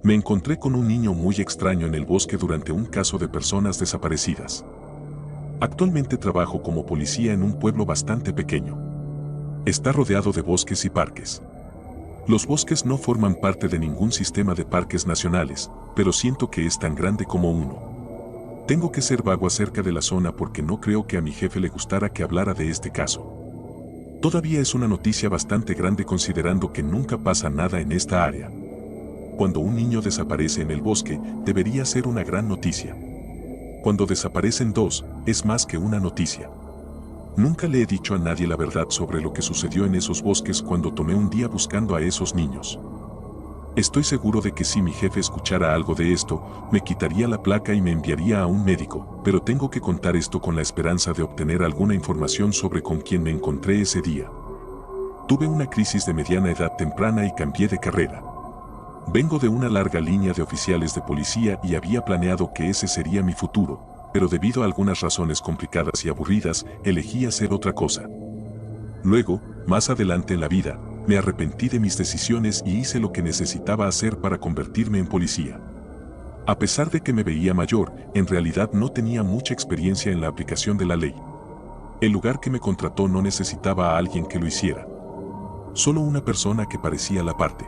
Me encontré con un niño muy extraño en el bosque durante un caso de personas desaparecidas. Actualmente trabajo como policía en un pueblo bastante pequeño. Está rodeado de bosques y parques. Los bosques no forman parte de ningún sistema de parques nacionales, pero siento que es tan grande como uno. Tengo que ser vago acerca de la zona porque no creo que a mi jefe le gustara que hablara de este caso. Todavía es una noticia bastante grande considerando que nunca pasa nada en esta área. Cuando un niño desaparece en el bosque, debería ser una gran noticia. Cuando desaparecen dos, es más que una noticia. Nunca le he dicho a nadie la verdad sobre lo que sucedió en esos bosques cuando tomé un día buscando a esos niños. Estoy seguro de que si mi jefe escuchara algo de esto, me quitaría la placa y me enviaría a un médico, pero tengo que contar esto con la esperanza de obtener alguna información sobre con quién me encontré ese día. Tuve una crisis de mediana edad temprana y cambié de carrera. Vengo de una larga línea de oficiales de policía y había planeado que ese sería mi futuro, pero debido a algunas razones complicadas y aburridas, elegí hacer otra cosa. Luego, más adelante en la vida, me arrepentí de mis decisiones y hice lo que necesitaba hacer para convertirme en policía. A pesar de que me veía mayor, en realidad no tenía mucha experiencia en la aplicación de la ley. El lugar que me contrató no necesitaba a alguien que lo hiciera. Solo una persona que parecía la parte.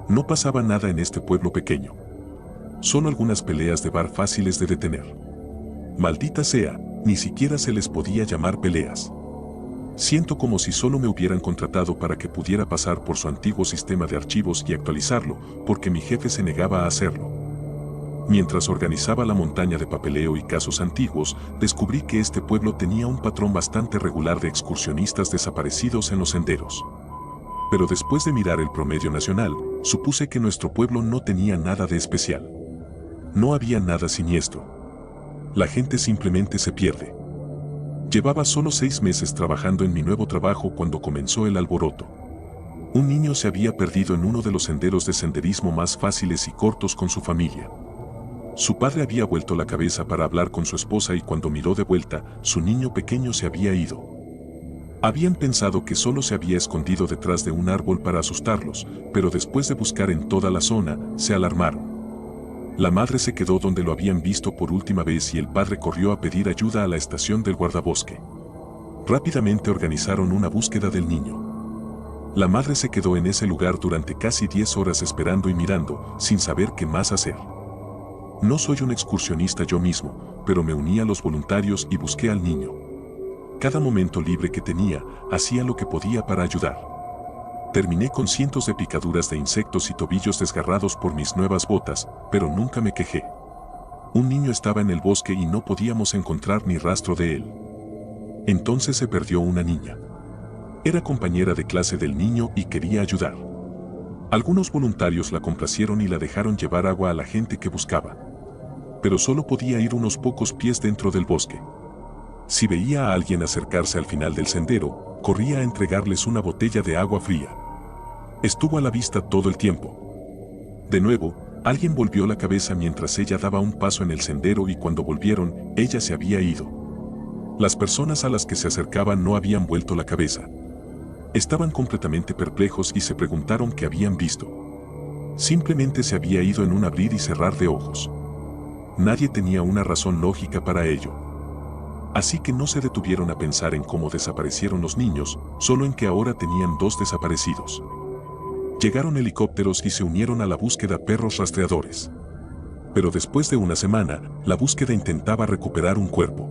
No pasaba nada en este pueblo pequeño. Solo algunas peleas de bar fáciles de detener. Maldita sea, ni siquiera se les podía llamar peleas. Siento como si solo me hubieran contratado para que pudiera pasar por su antiguo sistema de archivos y actualizarlo, porque mi jefe se negaba a hacerlo. Mientras organizaba la montaña de papeleo y casos antiguos, descubrí que este pueblo tenía un patrón bastante regular de excursionistas desaparecidos en los senderos. Pero después de mirar el promedio nacional, supuse que nuestro pueblo no tenía nada de especial. No había nada siniestro. La gente simplemente se pierde. Llevaba solo 6 meses trabajando en mi nuevo trabajo cuando comenzó el alboroto. Un niño se había perdido en uno de los senderos de senderismo más fáciles y cortos con su familia. Su padre había vuelto la cabeza para hablar con su esposa y cuando miró de vuelta, su niño pequeño se había ido. Habían pensado que solo se había escondido detrás de un árbol para asustarlos, pero después de buscar en toda la zona, se alarmaron. La madre se quedó donde lo habían visto por última vez y el padre corrió a pedir ayuda a la estación del guardabosque. Rápidamente organizaron una búsqueda del niño. La madre se quedó en ese lugar durante casi 10 horas esperando y mirando, sin saber qué más hacer. No soy un excursionista yo mismo, pero me uní a los voluntarios y busqué al niño. Cada momento libre que tenía, hacía lo que podía para ayudar. Terminé con cientos de picaduras de insectos y tobillos desgarrados por mis nuevas botas, pero nunca me quejé. Un niño estaba en el bosque y no podíamos encontrar ni rastro de él. Entonces se perdió una niña. Era compañera de clase del niño y quería ayudar. Algunos voluntarios la complacieron y la dejaron llevar agua a la gente que buscaba. Pero solo podía ir unos pocos pies dentro del bosque. Si veía a alguien acercarse al final del sendero, corría a entregarles una botella de agua fría. Estuvo a la vista todo el tiempo. De nuevo, alguien volvió la cabeza mientras ella daba un paso en el sendero y cuando volvieron, ella se había ido. Las personas a las que se acercaban no habían vuelto la cabeza. Estaban completamente perplejos y se preguntaron qué habían visto. Simplemente se había ido en un abrir y cerrar de ojos. Nadie tenía una razón lógica para ello. Así que no se detuvieron a pensar en cómo desaparecieron los niños, solo en que ahora tenían 2 desaparecidos. Llegaron helicópteros y se unieron a la búsqueda perros rastreadores. Pero después de una semana, la búsqueda intentaba recuperar un cuerpo.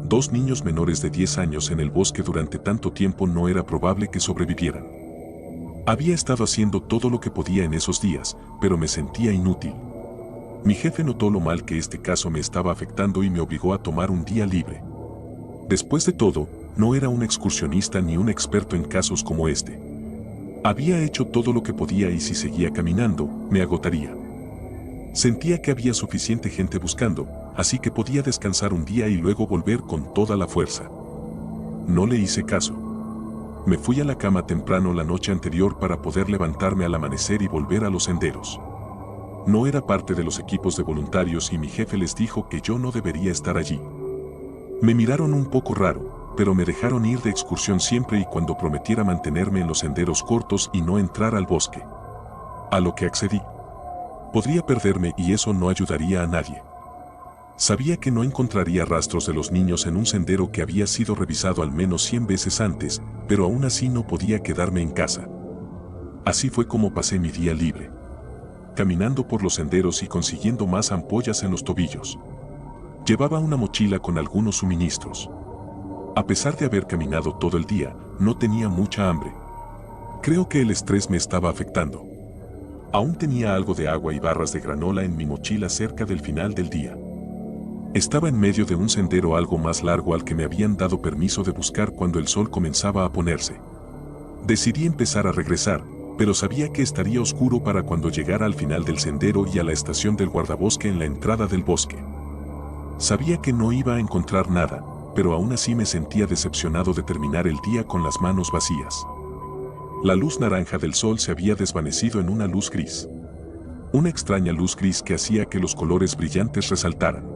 2 niños menores de 10 años en el bosque durante tanto tiempo no era probable que sobrevivieran. Había estado haciendo todo lo que podía en esos días, pero me sentía inútil. Mi jefe notó lo mal que este caso me estaba afectando y me obligó a tomar un día libre. Después de todo, no era un excursionista ni un experto en casos como este. Había hecho todo lo que podía y si seguía caminando, me agotaría. Sentía que había suficiente gente buscando, así que podía descansar un día y luego volver con toda la fuerza. No le hice caso. Me fui a la cama temprano la noche anterior para poder levantarme al amanecer y volver a los senderos. No era parte de los equipos de voluntarios y mi jefe les dijo que yo no debería estar allí. Me miraron un poco raro, pero me dejaron ir de excursión siempre y cuando prometiera mantenerme en los senderos cortos y no entrar al bosque. A lo que accedí. Podría perderme y eso no ayudaría a nadie. Sabía que no encontraría rastros de los niños en un sendero que había sido revisado al menos 100 veces antes, pero aún así no podía quedarme en casa. Así fue como pasé mi día libre, caminando por los senderos y consiguiendo más ampollas en los tobillos. Llevaba una mochila con algunos suministros. A pesar de haber caminado todo el día, no tenía mucha hambre. Creo que el estrés me estaba afectando. Aún tenía algo de agua y barras de granola en mi mochila cerca del final del día. Estaba en medio de un sendero algo más largo al que me habían dado permiso de buscar cuando el sol comenzaba a ponerse. Decidí empezar a regresar, pero sabía que estaría oscuro para cuando llegara al final del sendero y a la estación del guardabosque en la entrada del bosque. Sabía que no iba a encontrar nada, pero aún así me sentía decepcionado de terminar el día con las manos vacías. La luz naranja del sol se había desvanecido en una luz gris. Una extraña luz gris que hacía que los colores brillantes resaltaran.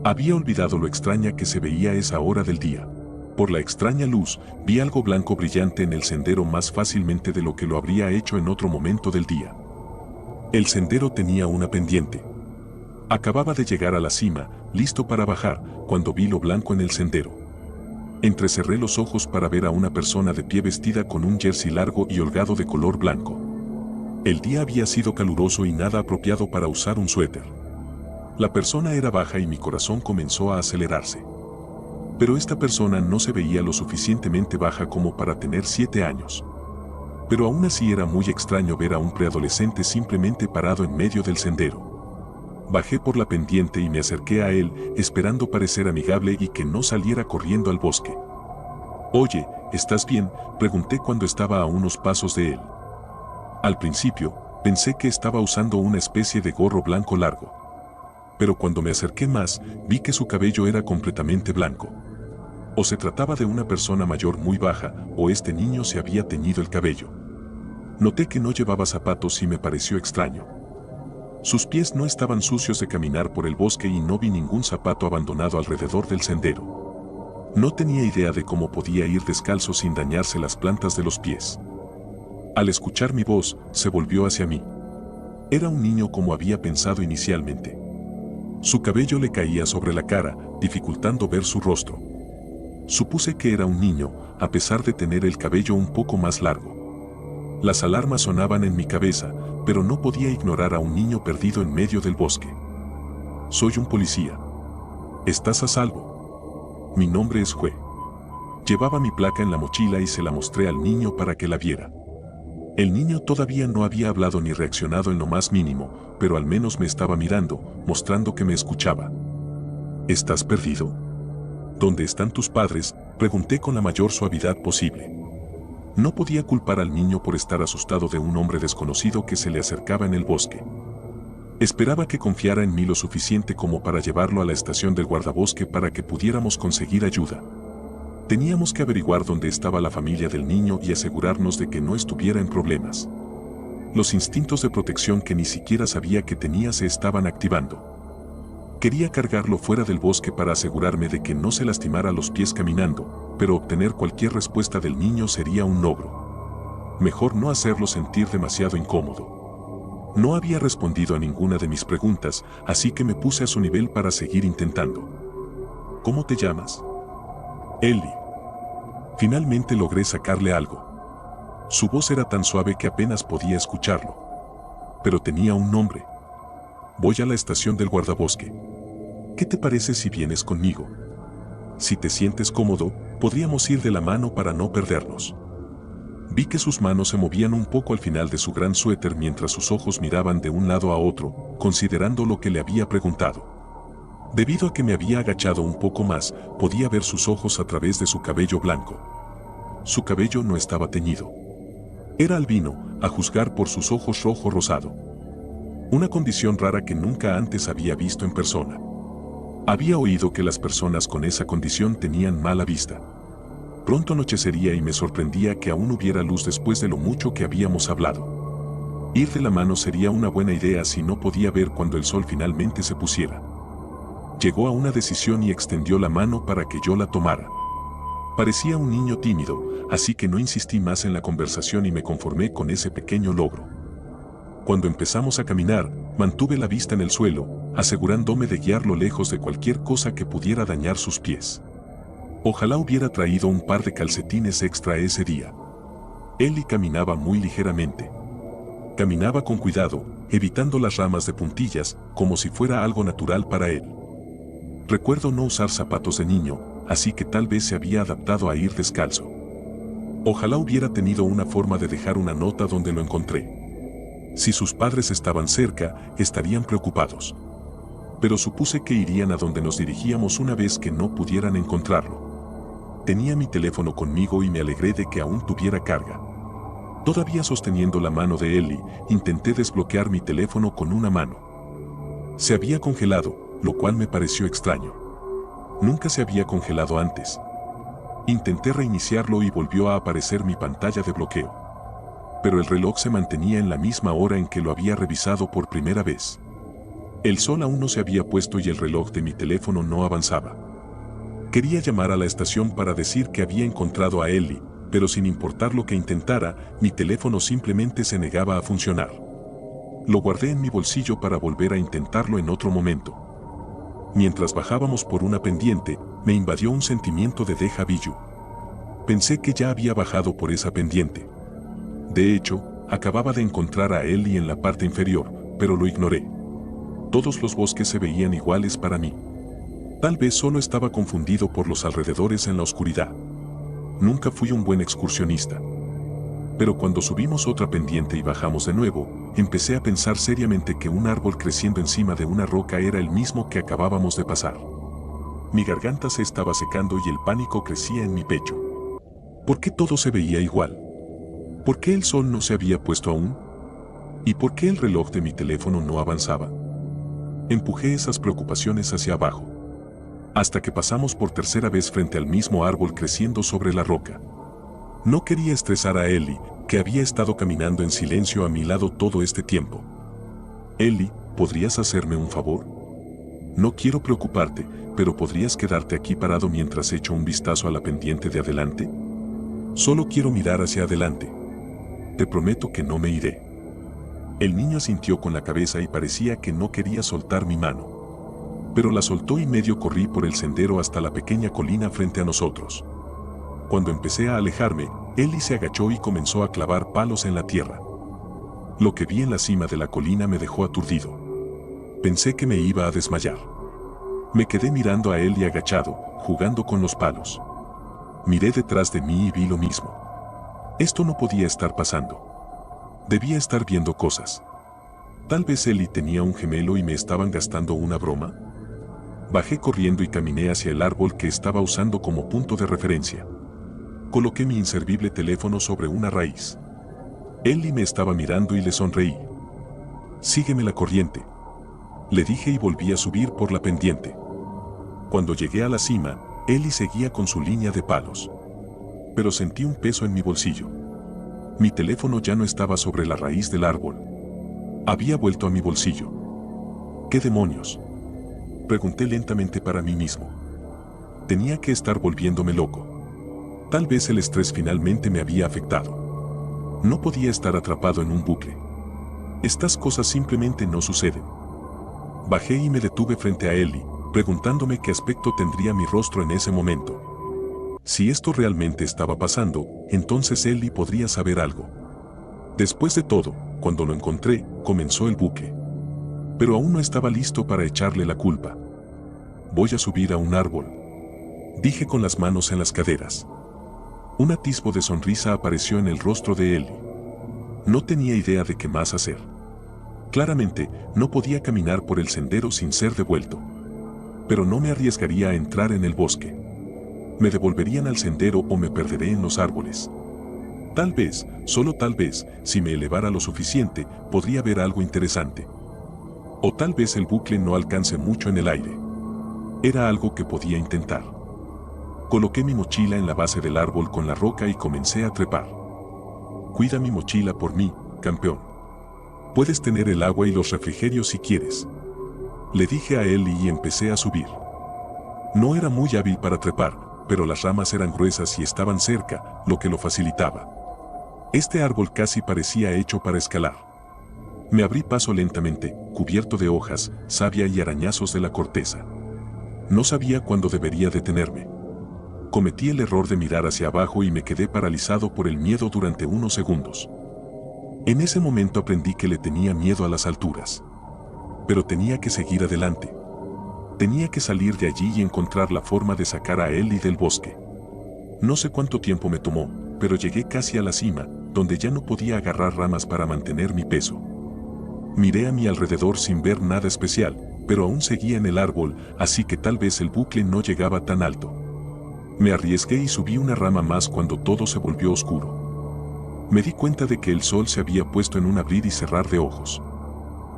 Había olvidado lo extraña que se veía a esa hora del día. Por la extraña luz, vi algo blanco brillante en el sendero más fácilmente de lo que lo habría hecho en otro momento del día. El sendero tenía una pendiente. Acababa de llegar a la cima, listo para bajar, cuando vi lo blanco en el sendero. Entrecerré los ojos para ver a una persona de pie vestida con un jersey largo y holgado de color blanco. El día había sido caluroso y nada apropiado para usar un suéter. La persona era baja y mi corazón comenzó a acelerarse. Pero esta persona no se veía lo suficientemente baja como para tener 7 años. Pero aún así era muy extraño ver a un preadolescente simplemente parado en medio del sendero. Bajé por la pendiente y me acerqué a él, esperando parecer amigable y que no saliera corriendo al bosque. «Oye, ¿estás bien?», pregunté cuando estaba a unos pasos de él. Al principio, pensé que estaba usando una especie de gorro blanco largo. Pero cuando me acerqué más, vi que su cabello era completamente blanco. O se trataba de una persona mayor muy baja, o este niño se había teñido el cabello. Noté que no llevaba zapatos y me pareció extraño. Sus pies no estaban sucios de caminar por el bosque y no vi ningún zapato abandonado alrededor del sendero. No tenía idea de cómo podía ir descalzo sin dañarse las plantas de los pies. Al escuchar mi voz, se volvió hacia mí. Era un niño como había pensado inicialmente. Su cabello le caía sobre la cara, dificultando ver su rostro. Supuse que era un niño, a pesar de tener el cabello un poco más largo. Las alarmas sonaban en mi cabeza, pero no podía ignorar a un niño perdido en medio del bosque. «Soy un policía. ¿Estás a salvo? Mi nombre es Jue». Llevaba mi placa en la mochila y se la mostré al niño para que la viera. El niño todavía no había hablado ni reaccionado en lo más mínimo, pero al menos me estaba mirando, mostrando que me escuchaba. «¿Estás perdido? ¿Dónde están tus padres?», pregunté con la mayor suavidad posible. No podía culpar al niño por estar asustado de un hombre desconocido que se le acercaba en el bosque. Esperaba que confiara en mí lo suficiente como para llevarlo a la estación del guardabosque para que pudiéramos conseguir ayuda. Teníamos que averiguar dónde estaba la familia del niño y asegurarnos de que no estuviera en problemas. Los instintos de protección que ni siquiera sabía que tenía se estaban activando. Quería cargarlo fuera del bosque para asegurarme de que no se lastimara los pies caminando, pero obtener cualquier respuesta del niño sería un logro. Mejor no hacerlo sentir demasiado incómodo. No había respondido a ninguna de mis preguntas, así que me puse a su nivel para seguir intentando. «¿Cómo te llamas?». «Ellie». Finalmente logré sacarle algo. Su voz era tan suave que apenas podía escucharlo. Pero tenía un nombre. «Voy a la estación del guardabosque. ¿Qué te parece si vienes conmigo? Si te sientes cómodo, podríamos ir de la mano para no perdernos». Vi que sus manos se movían un poco al final de su gran suéter mientras sus ojos miraban de un lado a otro, considerando lo que le había preguntado. Debido a que me había agachado un poco más, podía ver sus ojos a través de su cabello blanco. Su cabello no estaba teñido. Era albino, a juzgar por sus ojos rojo rosado. Una condición rara que nunca antes había visto en persona. Había oído que las personas con esa condición tenían mala vista. Pronto anochecería y me sorprendía que aún hubiera luz después de lo mucho que habíamos hablado. Ir de la mano sería una buena idea si no podía ver cuando el sol finalmente se pusiera. Llegó a una decisión y extendió la mano para que yo la tomara. Parecía un niño tímido, así que no insistí más en la conversación y me conformé con ese pequeño logro. Cuando empezamos a caminar, Mantuve la vista en el suelo, asegurándome de guiarlo lejos de cualquier cosa que pudiera dañar sus pies. Ojalá hubiera traído un par de calcetines extra ese día. Ellie caminaba muy ligeramente. Caminaba con cuidado, evitando las ramas de puntillas, como si fuera algo natural para él. Recuerdo no usar zapatos de niño, así que tal vez se había adaptado a ir descalzo. Ojalá hubiera tenido una forma de dejar una nota donde lo encontré. Si sus padres estaban cerca, estarían preocupados. Pero supuse que irían a donde nos dirigíamos una vez que no pudieran encontrarlo. Tenía mi teléfono conmigo y me alegré de que aún tuviera carga. Todavía sosteniendo la mano de Ellie, intenté desbloquear mi teléfono con una mano. Se había congelado, lo cual me pareció extraño. Nunca se había congelado antes. Intenté reiniciarlo y volvió a aparecer mi pantalla de bloqueo. Pero el reloj se mantenía en la misma hora en que lo había revisado por primera vez. El sol aún no se había puesto y el reloj de mi teléfono no avanzaba. Quería llamar a la estación para decir que había encontrado a Ellie, pero sin importar lo que intentara, mi teléfono simplemente se negaba a funcionar. Lo guardé en mi bolsillo para volver a intentarlo en otro momento. Mientras bajábamos por una pendiente, me invadió un sentimiento de déjà vu. Pensé que ya había bajado por esa pendiente. De hecho, acababa de encontrar a Ellie en la parte inferior, pero lo ignoré. Todos los bosques se veían iguales para mí. Tal vez solo estaba confundido por los alrededores en la oscuridad. Nunca fui un buen excursionista. Pero cuando subimos otra pendiente y bajamos de nuevo, empecé a pensar seriamente que un árbol creciendo encima de una roca era el mismo que acabábamos de pasar. Mi garganta se estaba secando y el pánico crecía en mi pecho. ¿Por qué todo se veía igual? ¿Por qué el sol no se había puesto aún? ¿Y por qué el reloj de mi teléfono no avanzaba? Empujé esas preocupaciones hacia abajo. Hasta que pasamos por tercera vez frente al mismo árbol creciendo sobre la roca. No quería estresar a Ellie, que había estado caminando en silencio a mi lado todo este tiempo. Ellie, ¿podrías hacerme un favor? No quiero preocuparte, pero ¿podrías quedarte aquí parado mientras echo un vistazo a la pendiente de adelante? Solo quiero mirar hacia adelante. Te prometo que no me iré. El niño asintió con la cabeza y parecía que no quería soltar mi mano. Pero la soltó y medio corrí por el sendero hasta la pequeña colina frente a nosotros. Cuando empecé a alejarme, Ellie se agachó y comenzó a clavar palos en la tierra. Lo que vi en la cima de la colina me dejó aturdido. Pensé que me iba a desmayar. Me quedé mirando a Ellie agachado, jugando con los palos. Miré detrás de mí y vi lo mismo. Esto no podía estar pasando. Debía estar viendo cosas. Tal vez Ellie tenía un gemelo y me estaban gastando una broma. Bajé corriendo y caminé hacia el árbol que estaba usando como punto de referencia. Coloqué mi inservible teléfono sobre una raíz. Ellie me estaba mirando y le sonreí. Sígueme la corriente, le dije y volví a subir por la pendiente. Cuando llegué a la cima, Ellie seguía con su línea de palos. Pero sentí un peso en mi bolsillo. Mi teléfono ya no estaba sobre la raíz del árbol. Había vuelto a mi bolsillo. ¿Qué demonios? Pregunté lentamente para mí mismo. Tenía que estar volviéndome loco. Tal vez el estrés finalmente me había afectado. No podía estar atrapado en un bucle. Estas cosas simplemente no suceden. Bajé y me detuve frente a Ellie, preguntándome qué aspecto tendría mi rostro en ese momento. Si esto realmente estaba pasando, entonces Ellie podría saber algo. Después de todo, cuando lo encontré, comenzó el bucle. Pero aún no estaba listo para echarle la culpa. Voy a subir a un árbol, dije con las manos en las caderas. Un atisbo de sonrisa apareció en el rostro de Ellie. No tenía idea de qué más hacer. Claramente, no podía caminar por el sendero sin ser devuelto. Pero no me arriesgaría a entrar en el bosque. Me devolverían al sendero o me perderé en los árboles. Tal vez, solo tal vez, si me elevara lo suficiente, podría ver algo interesante. O tal vez el bucle no alcance mucho en el aire. Era algo que podía intentar. Coloqué mi mochila en la base del árbol con la roca y comencé a trepar. Cuida mi mochila por mí, campeón. Puedes tener el agua y los refrigerios si quieres. Le dije a Ellie y empecé a subir. No era muy hábil para trepar, pero las ramas eran gruesas y estaban cerca, lo que lo facilitaba. Este árbol casi parecía hecho para escalar. Me abrí paso lentamente, cubierto de hojas, savia y arañazos de la corteza. No sabía cuándo debería detenerme. Cometí el error de mirar hacia abajo y me quedé paralizado por el miedo durante unos segundos. En ese momento aprendí que le tenía miedo a las alturas. Pero tenía que seguir adelante. Tenía que salir de allí y encontrar la forma de sacar a Ellie del bosque. No sé cuánto tiempo me tomó, pero llegué casi a la cima, donde ya no podía agarrar ramas para mantener mi peso. Miré a mi alrededor sin ver nada especial, pero aún seguía en el árbol, así que tal vez el bucle no llegaba tan alto. Me arriesgué y subí una rama más cuando todo se volvió oscuro. Me di cuenta de que el sol se había puesto en un abrir y cerrar de ojos.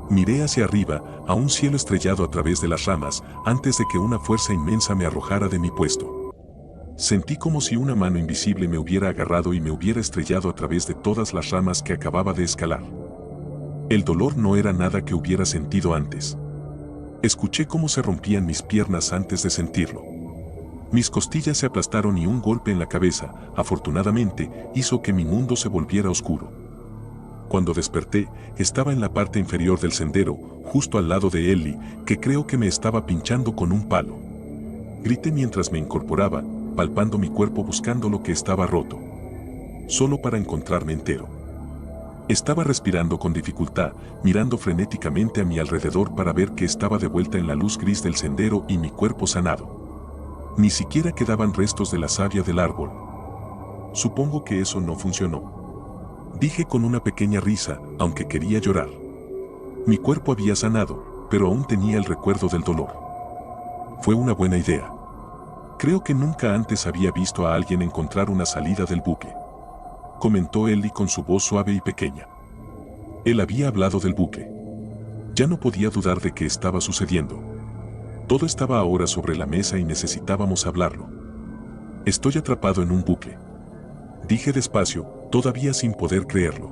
Miré hacia arriba, a un cielo estrellado a través de las ramas, antes de que una fuerza inmensa me arrojara de mi puesto. Sentí como si una mano invisible me hubiera agarrado y me hubiera estrellado a través de todas las ramas que acababa de escalar. El dolor no era nada que hubiera sentido antes. Escuché cómo se rompían mis piernas antes de sentirlo. Mis costillas se aplastaron y un golpe en la cabeza, afortunadamente, hizo que mi mundo se volviera oscuro. Cuando desperté, estaba en la parte inferior del sendero, justo al lado de Ellie, que creo que me estaba pinchando con un palo. Grité mientras me incorporaba, palpando mi cuerpo buscando lo que estaba roto. Solo para encontrarme entero. Estaba respirando con dificultad, mirando frenéticamente a mi alrededor para ver que estaba de vuelta en la luz gris del sendero y mi cuerpo sanado. Ni siquiera quedaban restos de la savia del árbol. Supongo que eso no funcionó. Dije con una pequeña risa, aunque quería llorar. Mi cuerpo había sanado, pero aún tenía el recuerdo del dolor. Fue una buena idea. Creo que nunca antes había visto a alguien encontrar una salida del bucle. Comentó Ellie con su voz suave y pequeña. Él había hablado del bucle. Ya no podía dudar de que estaba sucediendo. Todo estaba ahora sobre la mesa y necesitábamos hablarlo. Estoy atrapado en un bucle. Dije despacio, todavía sin poder creerlo.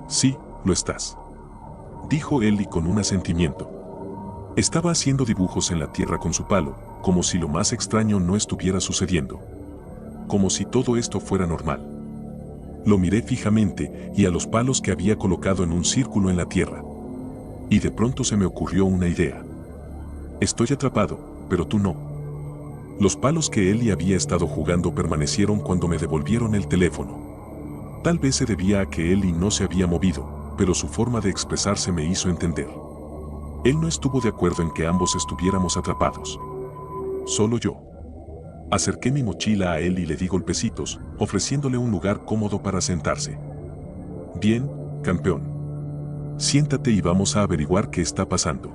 Sí, lo estás. Dijo Ellie con un asentimiento. Estaba haciendo dibujos en la tierra con su palo, como si lo más extraño no estuviera sucediendo. Como si todo esto fuera normal. Lo miré fijamente y a los palos que había colocado en un círculo en la tierra. Y de pronto se me ocurrió una idea. Estoy atrapado, pero tú no. Los palos que Ellie había estado jugando permanecieron cuando me devolvieron el teléfono. Tal vez se debía a que Ellie no se había movido, pero su forma de expresarse me hizo entender. Él no estuvo de acuerdo en que ambos estuviéramos atrapados. Solo yo. Acerqué mi mochila a él y le di golpecitos, ofreciéndole un lugar cómodo para sentarse. Bien, campeón. Siéntate y vamos a averiguar qué está pasando.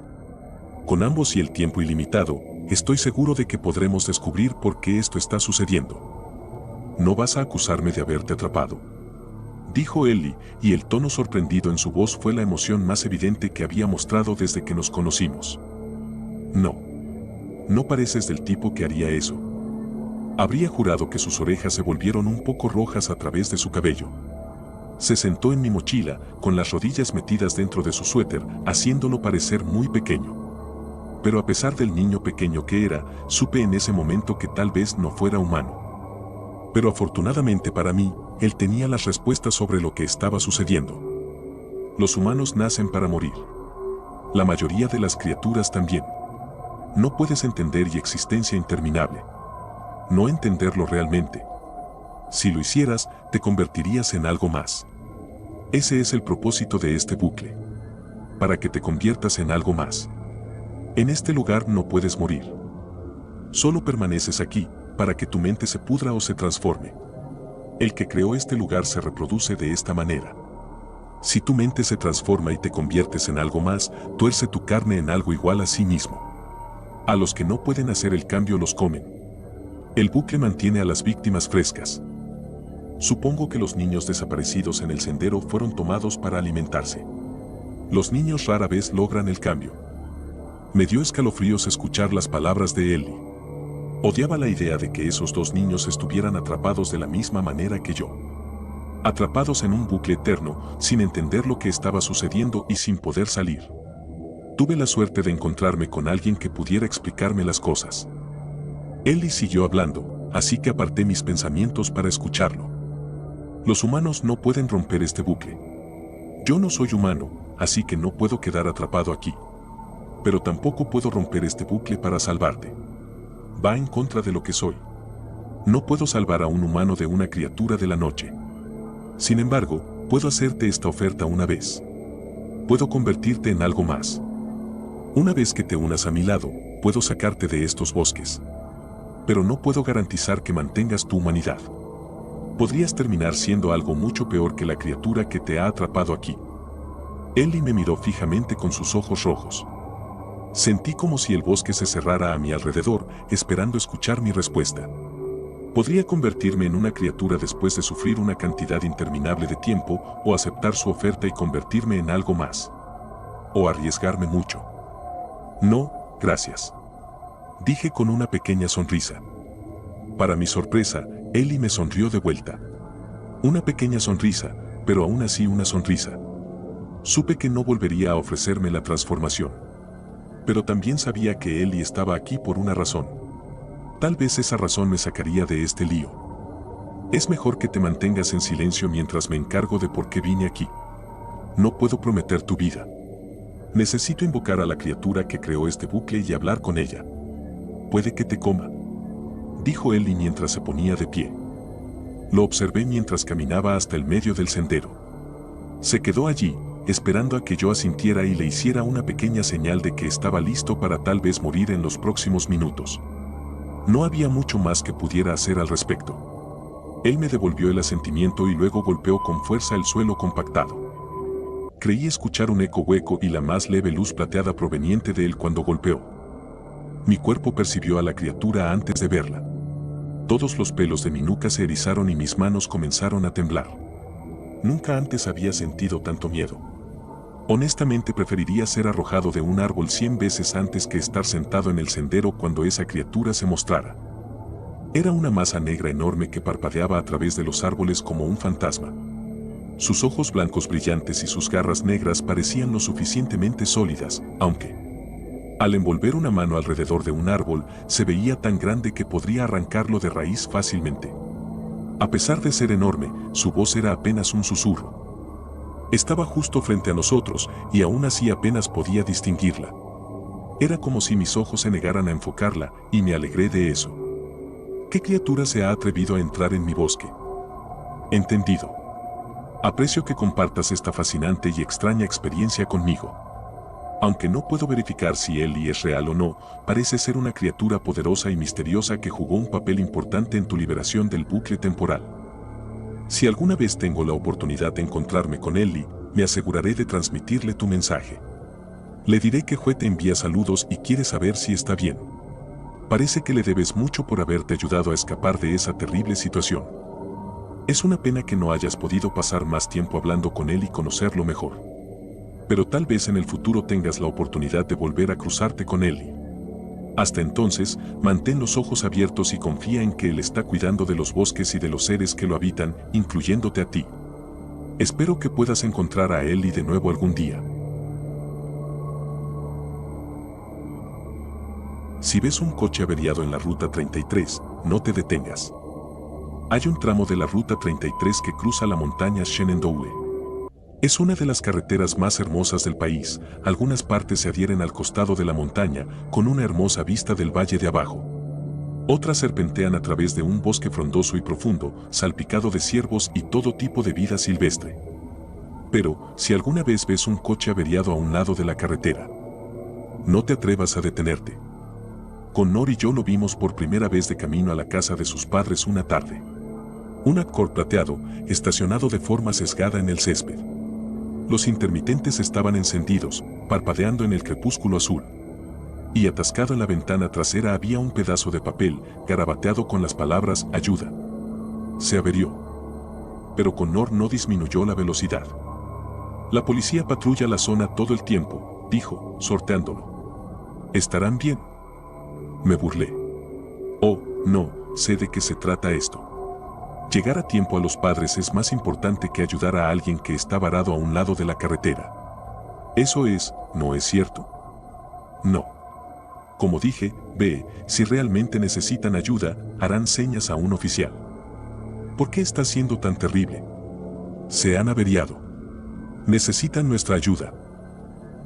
Con ambos y el tiempo ilimitado, estoy seguro de que podremos descubrir por qué esto está sucediendo. No vas a acusarme de haberte atrapado. Dijo Ellie, y el tono sorprendido en su voz fue la emoción más evidente que había mostrado desde que nos conocimos. No. No pareces del tipo que haría eso. Habría jurado que sus orejas se volvieron un poco rojas a través de su cabello. Se sentó en mi mochila, con las rodillas metidas dentro de su suéter, haciéndolo parecer muy pequeño. Pero a pesar del niño pequeño que era, supe en ese momento que tal vez no fuera humano. Pero afortunadamente para mí, él tenía las respuestas sobre lo que estaba sucediendo. Los humanos nacen para morir. La mayoría de las criaturas también. No puedes entender y existencia interminable. No entenderlo realmente. Si lo hicieras, te convertirías en algo más. Ese es el propósito de este bucle. Para que te conviertas en algo más. En este lugar no puedes morir. Solo permaneces aquí, para que tu mente se pudra o se transforme. El que creó este lugar se reproduce de esta manera. Si tu mente se transforma y te conviertes en algo más, tuerce tu carne en algo igual a sí mismo. A los que no pueden hacer el cambio los comen. El bucle mantiene a las víctimas frescas. Supongo que los niños desaparecidos en el sendero fueron tomados para alimentarse. Los niños rara vez logran el cambio. Me dio escalofríos escuchar las palabras de Ellie. Odiaba la idea de que esos dos niños estuvieran atrapados de la misma manera que yo. Atrapados en un bucle eterno, sin entender lo que estaba sucediendo y sin poder salir. Tuve la suerte de encontrarme con alguien que pudiera explicarme las cosas. Ellie siguió hablando, así que aparté mis pensamientos para escucharlo. Los humanos no pueden romper este bucle. Yo no soy humano, así que no puedo quedar atrapado aquí. Pero tampoco puedo romper este bucle para salvarte. Va en contra de lo que soy. No puedo salvar a un humano de una criatura de la noche. Sin embargo, puedo hacerte esta oferta una vez. Puedo convertirte en algo más. Una vez que te unas a mi lado, puedo sacarte de estos bosques. Pero no puedo garantizar que mantengas tu humanidad. Podrías terminar siendo algo mucho peor que la criatura que te ha atrapado aquí. Ellie me miró fijamente con sus ojos rojos. Sentí como si el bosque se cerrara a mi alrededor, esperando escuchar mi respuesta. Podría convertirme en una criatura después de sufrir una cantidad interminable de tiempo, o aceptar su oferta y convertirme en algo más. O arriesgarme mucho. No, gracias. Dije con una pequeña sonrisa. Para mi sorpresa, Ellie me sonrió de vuelta. Una pequeña sonrisa, pero aún así una sonrisa. Supe que no volvería a ofrecerme la transformación. Pero también sabía que Ellie estaba aquí por una razón. Tal vez esa razón me sacaría de este lío. Es mejor que te mantengas en silencio mientras me encargo de por qué vine aquí. No puedo prometer tu vida. Necesito invocar a la criatura que creó este bucle y hablar con ella. Puede que te coma, dijo Ellie mientras se ponía de pie. Lo observé mientras caminaba hasta el medio del sendero. Se quedó allí, esperando a que yo asintiera y le hiciera una pequeña señal de que estaba listo para tal vez morir en los próximos minutos. No había mucho más que pudiera hacer al respecto. Él me devolvió el asentimiento y luego golpeó con fuerza el suelo compactado. Creí escuchar un eco hueco y la más leve luz plateada proveniente de él cuando golpeó. Mi cuerpo percibió a la criatura antes de verla. Todos los pelos de mi nuca se erizaron y mis manos comenzaron a temblar. Nunca antes había sentido tanto miedo. Honestamente preferiría ser arrojado de un árbol 100 veces antes que estar sentado en el sendero cuando esa criatura se mostrara. Era una masa negra enorme que parpadeaba a través de los árboles como un fantasma. Sus ojos blancos brillantes y sus garras negras parecían lo suficientemente sólidas, aunque, al envolver una mano alrededor de un árbol, se veía tan grande que podría arrancarlo de raíz fácilmente. A pesar de ser enorme, su voz era apenas un susurro. Estaba justo frente a nosotros, y aún así apenas podía distinguirla. Era como si mis ojos se negaran a enfocarla, y me alegré de eso. ¿Qué criatura se ha atrevido a entrar en mi bosque? Entendido. Aprecio que compartas esta fascinante y extraña experiencia conmigo. Aunque no puedo verificar si Ellie es real o no, parece ser una criatura poderosa y misteriosa que jugó un papel importante en tu liberación del bucle temporal. Si alguna vez tengo la oportunidad de encontrarme con Ellie, me aseguraré de transmitirle tu mensaje. Le diré que Jue te envía saludos y quiere saber si está bien. Parece que le debes mucho por haberte ayudado a escapar de esa terrible situación. Es una pena que no hayas podido pasar más tiempo hablando con él y conocerlo mejor. Pero tal vez en el futuro tengas la oportunidad de volver a cruzarte con Ellie. Hasta entonces, mantén los ojos abiertos y confía en que Él está cuidando de los bosques y de los seres que lo habitan, incluyéndote a ti. Espero que puedas encontrar a Ellie de nuevo algún día. Si ves un coche averiado en la Ruta 33, no te detengas. Hay un tramo de la Ruta 33 que cruza la montaña Shenandoah. Es una de las carreteras más hermosas del país. Algunas partes se adhieren al costado de la montaña, con una hermosa vista del valle de abajo. Otras serpentean a través de un bosque frondoso y profundo, salpicado de ciervos y todo tipo de vida silvestre. Pero, si alguna vez ves un coche averiado a un lado de la carretera, no te atrevas a detenerte. Connor y yo lo vimos por primera vez de camino a la casa de sus padres una tarde. Un Accord plateado, estacionado de forma sesgada en el césped. Los intermitentes estaban encendidos, parpadeando en el crepúsculo azul. Y atascado en la ventana trasera había un pedazo de papel, garabateado con las palabras «Ayuda». Se averió. Pero Connor no disminuyó la velocidad. La policía patrulla la zona todo el tiempo, dijo, sorteándolo. ¿Estarán bien? Me burlé. Oh, no, sé de qué se trata esto. Llegar a tiempo a los padres es más importante que ayudar a alguien que está varado a un lado de la carretera. Eso es, ¿no es cierto? No. Como dije, ve, si realmente necesitan ayuda, harán señas a un oficial. ¿Por qué está siendo tan terrible? Se han averiado. Necesitan nuestra ayuda.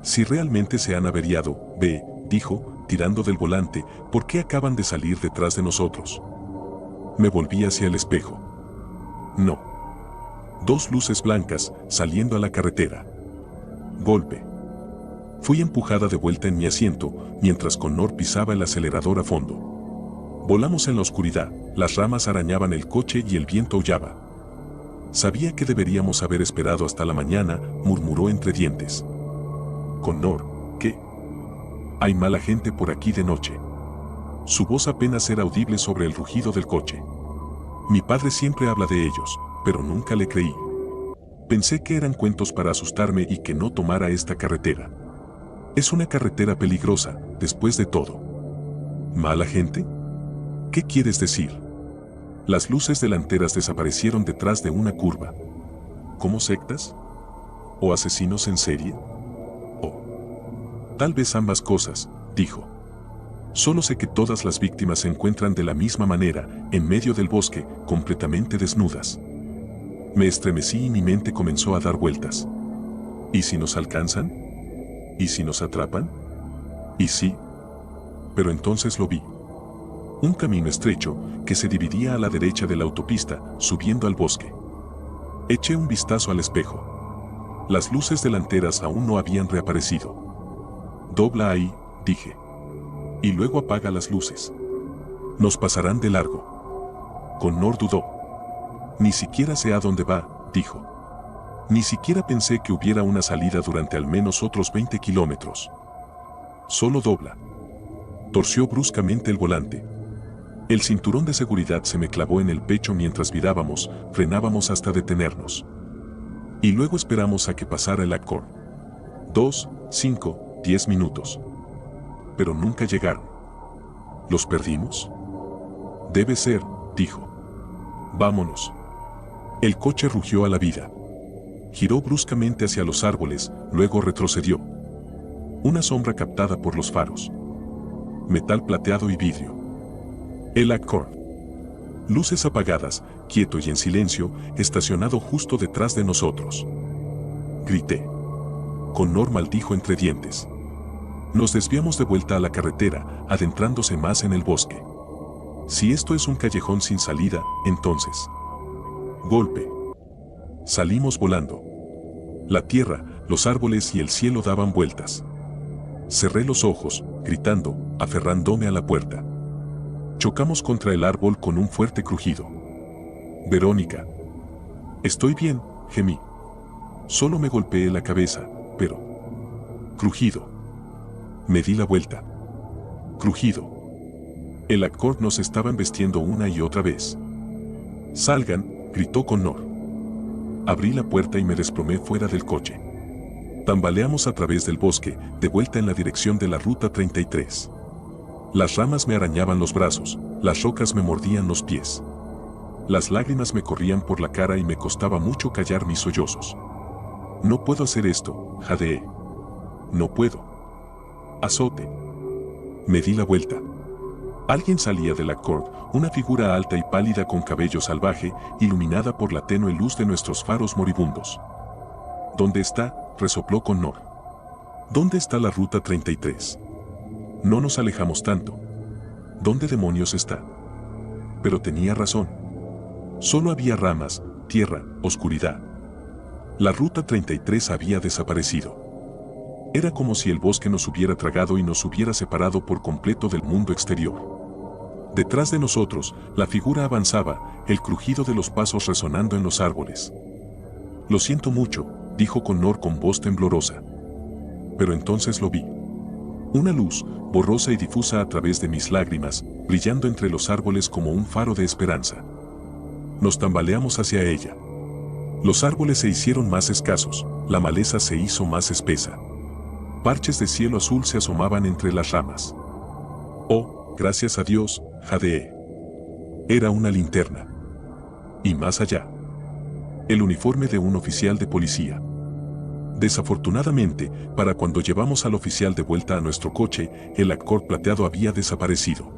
Si realmente se han averiado, ve, dijo, tirando del volante, ¿por qué acaban de salir detrás de nosotros? Me volví hacia el espejo. No. Dos luces blancas, saliendo a la carretera. Golpe. Fui empujada de vuelta en mi asiento, mientras Connor pisaba el acelerador a fondo. Volamos en la oscuridad, las ramas arañaban el coche y el viento aullaba. Sabía que deberíamos haber esperado hasta la mañana, murmuró entre dientes. Connor, ¿qué? Hay mala gente por aquí de noche. Su voz apenas era audible sobre el rugido del coche. Mi padre siempre habla de ellos, pero nunca le creí. Pensé que eran cuentos para asustarme y que no tomara esta carretera. Es una carretera peligrosa, después de todo. ¿Mala gente? ¿Qué quieres decir? Las luces delanteras desaparecieron detrás de una curva. ¿Cómo sectas? ¿O asesinos en serie? Tal vez ambas cosas, dijo. Solo sé que todas las víctimas se encuentran de la misma manera, en medio del bosque, completamente desnudas. Me estremecí y mi mente comenzó a dar vueltas. ¿Y si nos alcanzan? ¿Y si nos atrapan? ¿Y sí? Pero entonces lo vi. Un camino estrecho, que se dividía a la derecha de la autopista, subiendo al bosque. Eché un vistazo al espejo. Las luces delanteras aún no habían reaparecido. Dobla ahí, dije. Y luego apaga las luces. Nos pasarán de largo. Connor dudó. Ni siquiera sé a dónde va, dijo. Ni siquiera pensé que hubiera una salida durante al menos otros 20 kilómetros. Solo dobla. Torció bruscamente el volante. El cinturón de seguridad se me clavó en el pecho mientras virábamos, frenábamos hasta detenernos. Y luego esperamos a que pasara el Accord. 2, 5, 10 minutos. Pero nunca llegaron. ¿Los perdimos? Debe ser, dijo. Vámonos. El coche rugió a la vida. Giró bruscamente hacia los árboles, luego retrocedió. Una sombra captada por los faros. Metal plateado y vidrio. El Accord. Luces apagadas, quieto y en silencio, estacionado justo detrás de nosotros. Grité. Connor maldijo entre dientes. Nos desviamos de vuelta a la carretera, adentrándose más en el bosque. Si esto es un callejón sin salida, entonces... Golpe. Salimos volando. La tierra, los árboles y el cielo daban vueltas. Cerré los ojos, gritando, aferrándome a la puerta. Chocamos contra el árbol con un fuerte crujido. Verónica. Estoy bien, gemí. Solo me golpeé la cabeza, pero... Crujido. Me di la vuelta. Crujido. El Accord nos estaba embestiendo una y otra vez. Salgan, gritó Connor. Abrí la puerta y me desplomé fuera del coche. Tambaleamos a través del bosque, de vuelta en la dirección de la ruta 33. Las ramas me arañaban los brazos, las rocas me mordían los pies. Las lágrimas me corrían por la cara y me costaba mucho callar mis sollozos. No puedo hacer esto, jadeé. No puedo. Azote. Me di la vuelta. Alguien salía del Accord, una figura alta y pálida con cabello salvaje, iluminada por la tenue luz de nuestros faros moribundos. ¿Dónde está?, resopló Connor. ¿Dónde está la ruta 33? No nos alejamos tanto. ¿Dónde demonios está? Pero tenía razón. Solo había ramas, tierra, oscuridad. La ruta 33 había desaparecido. Era como si el bosque nos hubiera tragado y nos hubiera separado por completo del mundo exterior. Detrás de nosotros, la figura avanzaba, el crujido de los pasos resonando en los árboles. Lo siento mucho, dijo Connor con voz temblorosa. Pero entonces lo vi. Una luz, borrosa y difusa a través de mis lágrimas, brillando entre los árboles como un faro de esperanza. Nos tambaleamos hacia ella. Los árboles se hicieron más escasos, la maleza se hizo más espesa. Parches de cielo azul se asomaban entre las ramas. Oh, gracias a Dios, jadeé. Era una linterna. Y más allá, el uniforme de un oficial de policía. Desafortunadamente, para cuando llevamos al oficial de vuelta a nuestro coche, el Accord plateado había desaparecido.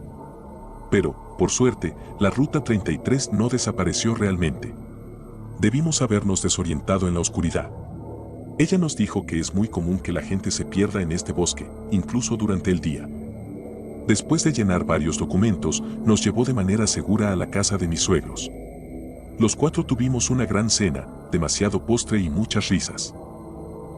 Pero, por suerte, la ruta 33 no desapareció realmente. Debimos habernos desorientado en la oscuridad. Ella nos dijo que es muy común que la gente se pierda en este bosque, incluso durante el día. Después de llenar varios documentos, nos llevó de manera segura a la casa de mis suegros. Los cuatro tuvimos una gran cena, demasiado postre y muchas risas.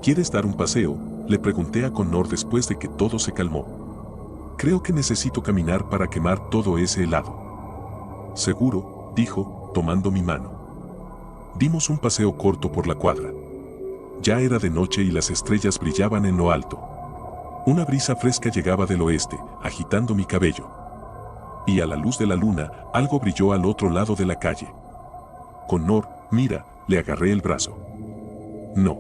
¿Quieres dar un paseo?, le pregunté a Connor después de que todo se calmó. Creo que necesito caminar para quemar todo ese helado. Seguro, dijo, tomando mi mano. Dimos un paseo corto por la cuadra. Ya era de noche y las estrellas brillaban en lo alto. Una brisa fresca llegaba del oeste, agitando mi cabello. Y a la luz de la luna, algo brilló al otro lado de la calle. Connor, mira, le agarré el brazo. No.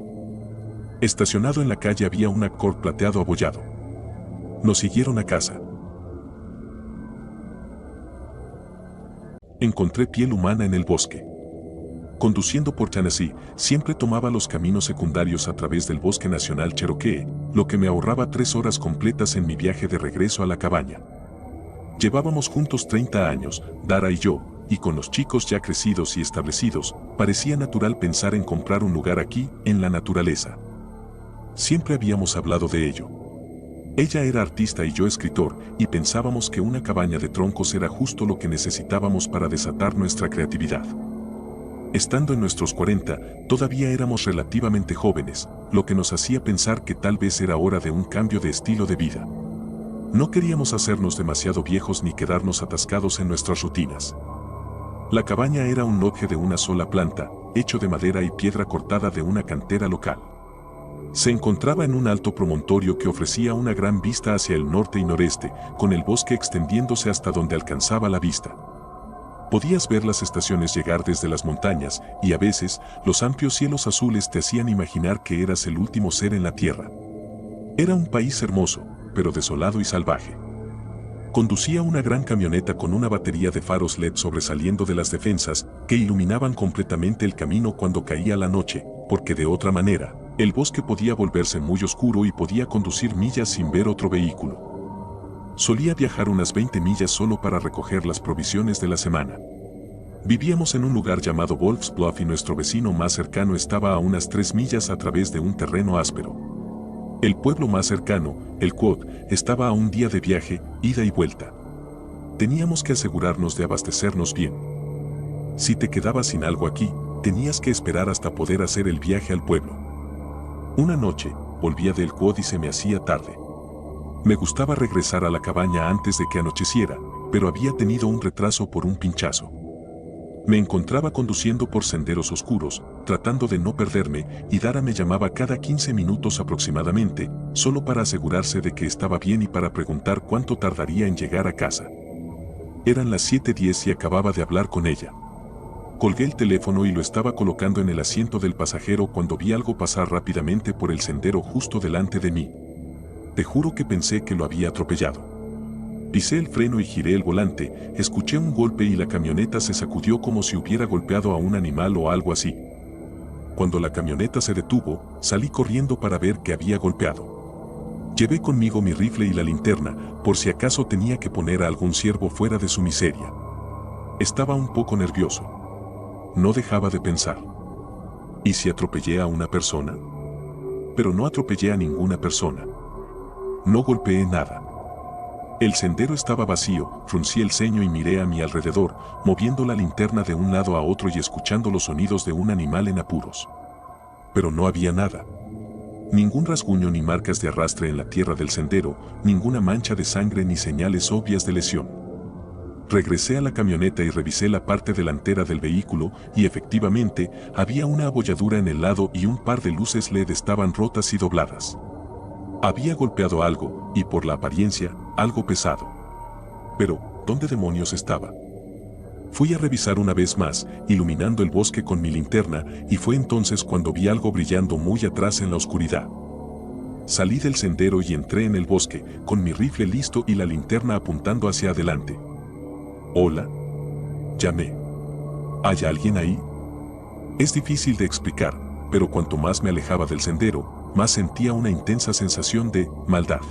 Estacionado en la calle había un Accord plateado abollado. Nos siguieron a casa. Encontré piel humana en el bosque. Conduciendo por Tennessee, siempre tomaba los caminos secundarios a través del Bosque Nacional Cherokee, lo que me ahorraba 3 horas completas en mi viaje de regreso a la cabaña. Llevábamos juntos 30 años, Dara y yo, y con los chicos ya crecidos y establecidos, parecía natural pensar en comprar un lugar aquí, en la naturaleza. Siempre habíamos hablado de ello. Ella era artista y yo escritor, y pensábamos que una cabaña de troncos era justo lo que necesitábamos para desatar nuestra creatividad. Estando en nuestros 40, todavía éramos relativamente jóvenes, lo que nos hacía pensar que tal vez era hora de un cambio de estilo de vida. No queríamos hacernos demasiado viejos ni quedarnos atascados en nuestras rutinas. La cabaña era un lodge de una sola planta, hecho de madera y piedra cortada de una cantera local. Se encontraba en un alto promontorio que ofrecía una gran vista hacia el norte y noreste, con el bosque extendiéndose hasta donde alcanzaba la vista. Podías ver las estaciones llegar desde las montañas, y a veces, los amplios cielos azules te hacían imaginar que eras el último ser en la tierra. Era un país hermoso, pero desolado y salvaje. Conducía una gran camioneta con una batería de faros LED sobresaliendo de las defensas, que iluminaban completamente el camino cuando caía la noche, porque de otra manera, el bosque podía volverse muy oscuro y podía conducir millas sin ver otro vehículo. Solía viajar unas 20 millas solo para recoger las provisiones de la semana. Vivíamos en un lugar llamado Wolf's Bluff y nuestro vecino más cercano estaba a unas 3 millas a través de un terreno áspero. El pueblo más cercano, el Quad, estaba a un día de viaje, ida y vuelta. Teníamos que asegurarnos de abastecernos bien. Si te quedabas sin algo aquí, tenías que esperar hasta poder hacer el viaje al pueblo. Una noche, volvía del Quad y se me hacía tarde. Me gustaba regresar a la cabaña antes de que anocheciera, pero había tenido un retraso por un pinchazo. Me encontraba conduciendo por senderos oscuros, tratando de no perderme, y Dara me llamaba cada 15 minutos aproximadamente, solo para asegurarse de que estaba bien y para preguntar cuánto tardaría en llegar a casa. Eran las 7:10 y acababa de hablar con ella. Colgué el teléfono y lo estaba colocando en el asiento del pasajero cuando vi algo pasar rápidamente por el sendero justo delante de mí. Te juro que pensé que lo había atropellado. Pisé el freno y giré el volante, escuché un golpe y la camioneta se sacudió como si hubiera golpeado a un animal o algo así. Cuando la camioneta se detuvo, salí corriendo para ver qué había golpeado. Llevé conmigo mi rifle y la linterna, por si acaso tenía que poner a algún ciervo fuera de su miseria. Estaba un poco nervioso. No dejaba de pensar. ¿Y si atropellé a una persona? Pero no atropellé a ninguna persona. No golpeé nada. El sendero estaba vacío, fruncí el ceño y miré a mi alrededor, moviendo la linterna de un lado a otro y escuchando los sonidos de un animal en apuros. Pero no había nada. Ningún rasguño ni marcas de arrastre en la tierra del sendero, ninguna mancha de sangre ni señales obvias de lesión. Regresé a la camioneta y revisé la parte delantera del vehículo y efectivamente había una abolladura en el lado y un par de luces LED estaban rotas y dobladas. Había golpeado algo, y por la apariencia, algo pesado. Pero, ¿dónde demonios estaba? Fui a revisar una vez más, iluminando el bosque con mi linterna, y fue entonces cuando vi algo brillando muy atrás en la oscuridad. Salí del sendero y entré en el bosque, con mi rifle listo y la linterna apuntando hacia adelante. «Hola», llamé. ¿Hay alguien ahí? Es difícil de explicar, pero cuanto más me alejaba del sendero, más sentía una intensa sensación de maldad.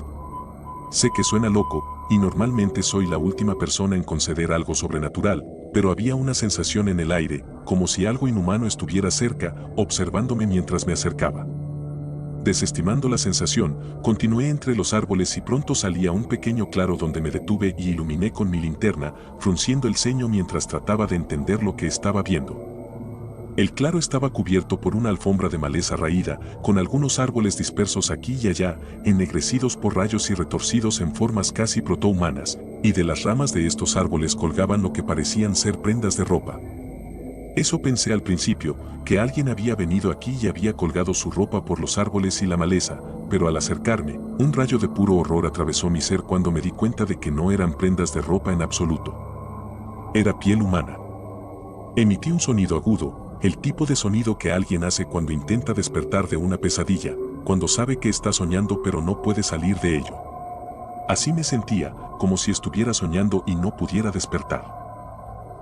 Sé que suena loco, y normalmente soy la última persona en conceder algo sobrenatural, pero había una sensación en el aire, como si algo inhumano estuviera cerca, observándome mientras me acercaba. Desestimando la sensación, continué entre los árboles y pronto salí a un pequeño claro donde me detuve y iluminé con mi linterna, frunciendo el ceño mientras trataba de entender lo que estaba viendo. El claro estaba cubierto por una alfombra de maleza raída, con algunos árboles dispersos aquí y allá, ennegrecidos por rayos y retorcidos en formas casi protohumanas, y de las ramas de estos árboles colgaban lo que parecían ser prendas de ropa. Eso pensé al principio, que alguien había venido aquí y había colgado su ropa por los árboles y la maleza, pero al acercarme, un rayo de puro horror atravesó mi ser cuando me di cuenta de que no eran prendas de ropa en absoluto. Era piel humana. Emití un sonido agudo, el tipo de sonido que alguien hace cuando intenta despertar de una pesadilla, cuando sabe que está soñando pero no puede salir de ello. Así me sentía, como si estuviera soñando y no pudiera despertar.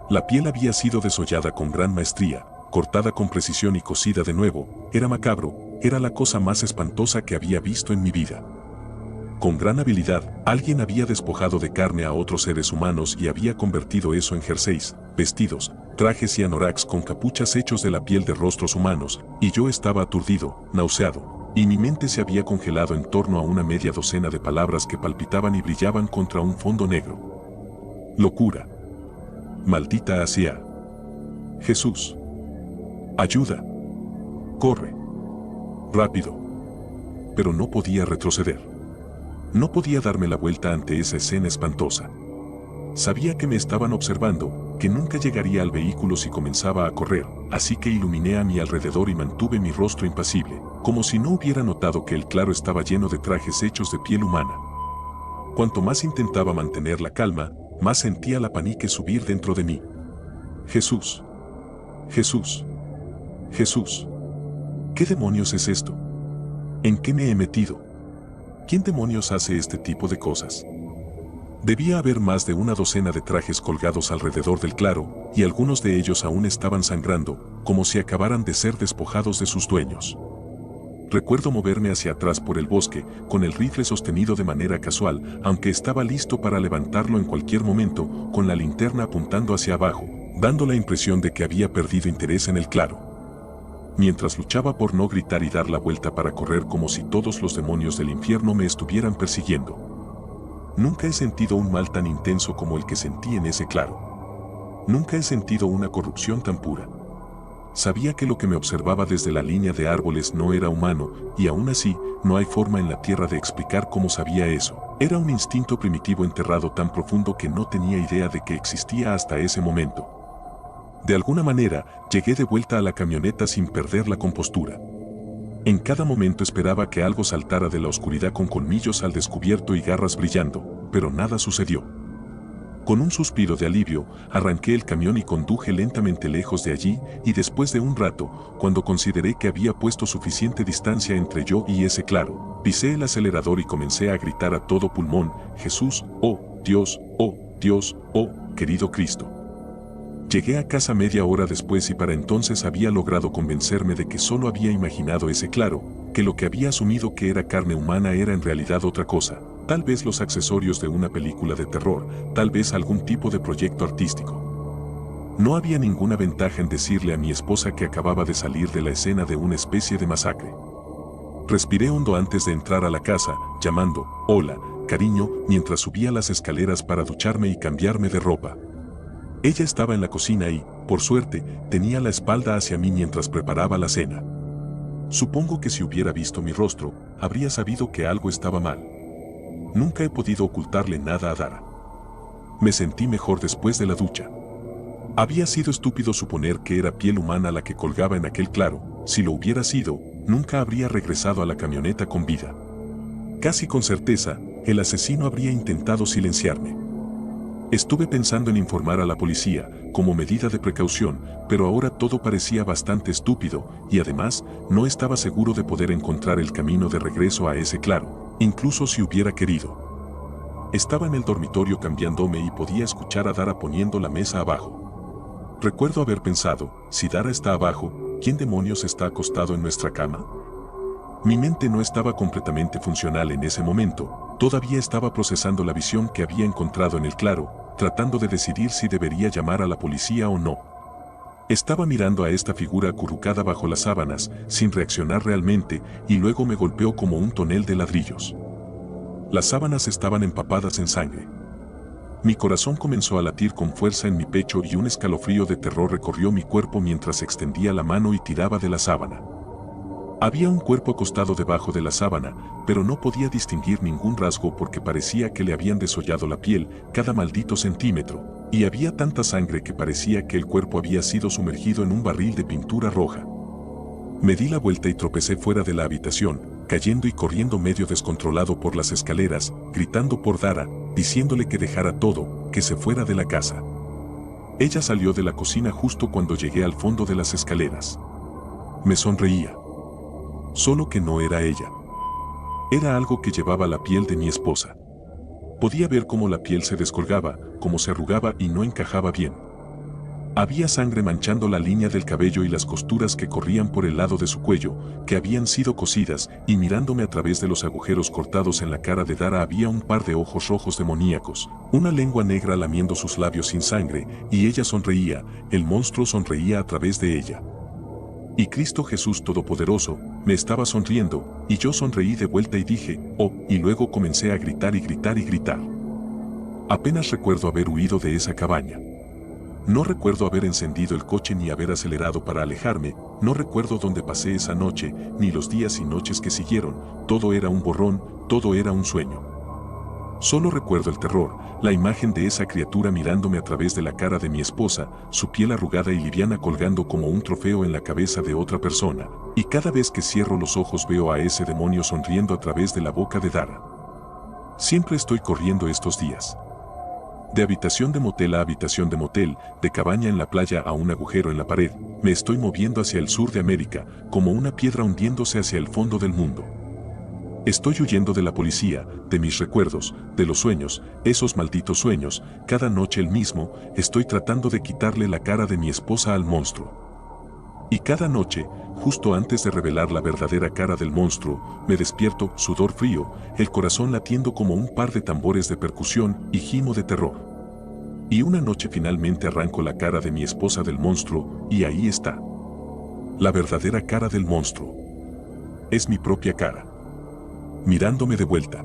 La piel había sido desollada con gran maestría, cortada con precisión y cosida de nuevo. Era macabro, era la cosa más espantosa que había visto en mi vida. Con gran habilidad, alguien había despojado de carne a otros seres humanos y había convertido eso en jerseys, vestidos, trajes y anoraks con capuchas hechos de la piel de rostros humanos, y yo estaba aturdido, nauseado, y mi mente se había congelado en torno a una media docena de palabras que palpitaban y brillaban contra un fondo negro. Locura. Maldita Asia. Jesús. Ayuda. Corre. Rápido. Pero no podía retroceder. No podía darme la vuelta ante esa escena espantosa. Sabía que me estaban observando, que nunca llegaría al vehículo si comenzaba a correr, así que iluminé a mi alrededor y mantuve mi rostro impasible, como si no hubiera notado que el claro estaba lleno de trajes hechos de piel humana. Cuanto más intentaba mantener la calma, más sentía la panique subir dentro de mí. Jesús. Jesús. Jesús. ¿Qué demonios es esto? ¿En qué me he metido? ¿Quién demonios hace este tipo de cosas? Debía haber más de una docena de trajes colgados alrededor del claro, y algunos de ellos aún estaban sangrando, como si acabaran de ser despojados de sus dueños. Recuerdo moverme hacia atrás por el bosque, con el rifle sostenido de manera casual, aunque estaba listo para levantarlo en cualquier momento, con la linterna apuntando hacia abajo, dando la impresión de que había perdido interés en el claro. Mientras luchaba por no gritar y dar la vuelta para correr como si todos los demonios del infierno me estuvieran persiguiendo. Nunca he sentido un mal tan intenso como el que sentí en ese claro. Nunca he sentido una corrupción tan pura. Sabía que lo que me observaba desde la línea de árboles no era humano, y aún así, no hay forma en la tierra de explicar cómo sabía eso. Era un instinto primitivo enterrado tan profundo que no tenía idea de que existía hasta ese momento. De alguna manera, llegué de vuelta a la camioneta sin perder la compostura. En cada momento esperaba que algo saltara de la oscuridad con colmillos al descubierto y garras brillando, pero nada sucedió. Con un suspiro de alivio, arranqué el camión y conduje lentamente lejos de allí, y después de un rato, cuando consideré que había puesto suficiente distancia entre yo y ese claro, pisé el acelerador y comencé a gritar a todo pulmón: Jesús, oh Dios, oh querido Cristo. Llegué a casa media hora después y para entonces había logrado convencerme de que solo había imaginado ese claro, que lo que había asumido que era carne humana era en realidad otra cosa. Tal vez los accesorios de una película de terror, tal vez algún tipo de proyecto artístico. No había ninguna ventaja en decirle a mi esposa que acababa de salir de la escena de una especie de masacre. Respiré hondo antes de entrar a la casa, llamando: hola, cariño, mientras subía las escaleras para ducharme y cambiarme de ropa. Ella estaba en la cocina y, por suerte, tenía la espalda hacia mí mientras preparaba la cena. Supongo que si hubiera visto mi rostro, habría sabido que algo estaba mal. Nunca he podido ocultarle nada a Dara. Me sentí mejor después de la ducha. Había sido estúpido suponer que era piel humana la que colgaba en aquel claro. Si lo hubiera sido, nunca habría regresado a la camioneta con vida. Casi con certeza, el asesino habría intentado silenciarme. Estuve pensando en informar a la policía, como medida de precaución, pero ahora todo parecía bastante estúpido, y además, no estaba seguro de poder encontrar el camino de regreso a ese claro, incluso si hubiera querido. Estaba en el dormitorio cambiándome y podía escuchar a Dara poniendo la mesa abajo. Recuerdo haber pensado: si Dara está abajo, ¿quién demonios está acostado en nuestra cama? Mi mente no estaba completamente funcional en ese momento, todavía estaba procesando la visión que había encontrado en el claro, tratando de decidir si debería llamar a la policía o no. Estaba mirando a esta figura acurrucada bajo las sábanas, sin reaccionar realmente, y luego me golpeó como un tonel de ladrillos. Las sábanas estaban empapadas en sangre. Mi corazón comenzó a latir con fuerza en mi pecho y un escalofrío de terror recorrió mi cuerpo mientras extendía la mano y tiraba de la sábana. Había un cuerpo acostado debajo de la sábana, pero no podía distinguir ningún rasgo porque parecía que le habían desollado la piel cada maldito centímetro, y había tanta sangre que parecía que el cuerpo había sido sumergido en un barril de pintura roja. Me di la vuelta y tropecé fuera de la habitación, cayendo y corriendo medio descontrolado por las escaleras, gritando por Dara, diciéndole que dejara todo, que se fuera de la casa. Ella salió de la cocina justo cuando llegué al fondo de las escaleras. Me sonreía. Solo que no era ella. Era algo que llevaba la piel de mi esposa. Podía ver cómo la piel se descolgaba, cómo se arrugaba y no encajaba bien. Había sangre manchando la línea del cabello y las costuras que corrían por el lado de su cuello, que habían sido cosidas, y mirándome a través de los agujeros cortados en la cara de Dara había un par de ojos rojos demoníacos, una lengua negra lamiendo sus labios sin sangre, y ella sonreía, el monstruo sonreía a través de ella. Y Cristo Jesús Todopoderoso me estaba sonriendo, y yo sonreí de vuelta y dije, oh, y luego comencé a gritar y gritar y gritar. Apenas recuerdo haber huido de esa cabaña. No recuerdo haber encendido el coche ni haber acelerado para alejarme, no recuerdo dónde pasé esa noche, ni los días y noches que siguieron, todo era un borrón, todo era un sueño. Solo recuerdo el terror, la imagen de esa criatura mirándome a través de la cara de mi esposa, su piel arrugada y liviana colgando como un trofeo en la cabeza de otra persona, y cada vez que cierro los ojos veo a ese demonio sonriendo a través de la boca de Dara. Siempre estoy corriendo estos días. De habitación de motel a habitación de motel, de cabaña en la playa a un agujero en la pared, me estoy moviendo hacia el sur de América, como una piedra hundiéndose hacia el fondo del mundo. Estoy huyendo de la policía, de mis recuerdos, de los sueños, esos malditos sueños, cada noche el mismo, estoy tratando de quitarle la cara de mi esposa al monstruo. Y cada noche, justo antes de revelar la verdadera cara del monstruo, me despierto, sudor frío, el corazón latiendo como un par de tambores de percusión y gimo de terror. Y una noche finalmente arranco la cara de mi esposa del monstruo, y ahí está. La verdadera cara del monstruo. Es mi propia cara. Mirándome de vuelta.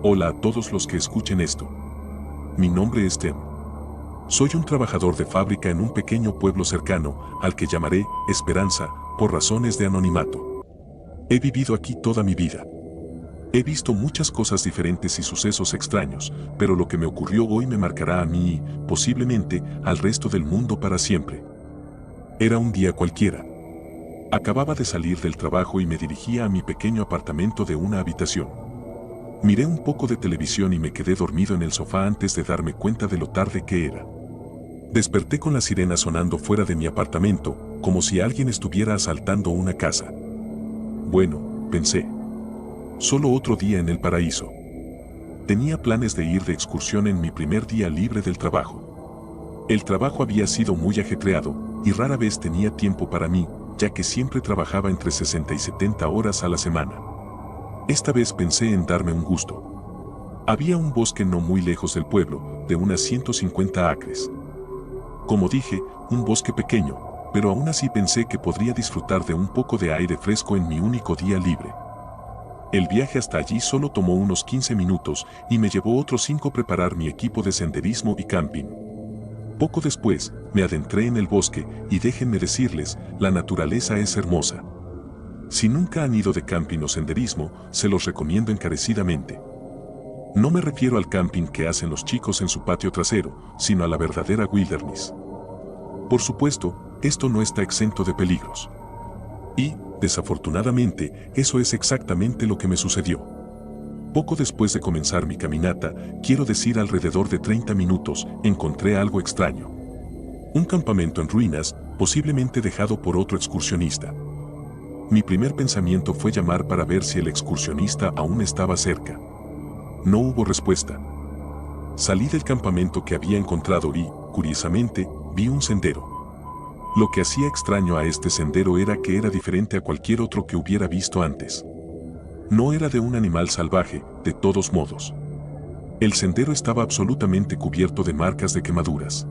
Hola a todos los que escuchen esto. Mi nombre es Tem. Soy un trabajador de fábrica en un pequeño pueblo cercano, al que llamaré Esperanza, por razones de anonimato. He vivido aquí toda mi vida. He visto muchas cosas diferentes y sucesos extraños, pero lo que me ocurrió hoy me marcará a mí y, posiblemente, al resto del mundo para siempre. Era un día cualquiera. Acababa de salir del trabajo y me dirigía a mi pequeño apartamento de una habitación. Miré un poco de televisión y me quedé dormido en el sofá antes de darme cuenta de lo tarde que era. Desperté con la sirena sonando fuera de mi apartamento, como si alguien estuviera asaltando una casa. Bueno, pensé. Solo otro día en el paraíso. Tenía planes de ir de excursión en mi primer día libre del trabajo. El trabajo había sido muy ajetreado, y rara vez tenía tiempo para mí, ya que siempre trabajaba entre 60 y 70 horas a la semana. Esta vez pensé en darme un gusto. Había un bosque no muy lejos del pueblo, de unas 150 acres. Como dije, un bosque pequeño, pero aún así pensé que podría disfrutar de un poco de aire fresco en mi único día libre. El viaje hasta allí solo tomó unos 15 minutos y me llevó otros 5 preparar mi equipo de senderismo y camping. Poco después, me adentré en el bosque y déjenme decirles, la naturaleza es hermosa. Si nunca han ido de camping o senderismo, se los recomiendo encarecidamente. No me refiero al camping que hacen los chicos en su patio trasero, sino a la verdadera wilderness. Por supuesto, esto no está exento de peligros. Y, desafortunadamente, eso es exactamente lo que me sucedió. Poco después de comenzar mi caminata, quiero decir alrededor de 30 minutos, encontré algo extraño. Un campamento en ruinas, posiblemente dejado por otro excursionista. Mi primer pensamiento fue llamar para ver si el excursionista aún estaba cerca. No hubo respuesta. Salí del campamento que había encontrado y, curiosamente, vi un sendero. Lo que hacía extraño a este sendero era que era diferente a cualquier otro que hubiera visto antes. No era de un animal salvaje, de todos modos. El sendero estaba absolutamente cubierto de marcas de quemaduras.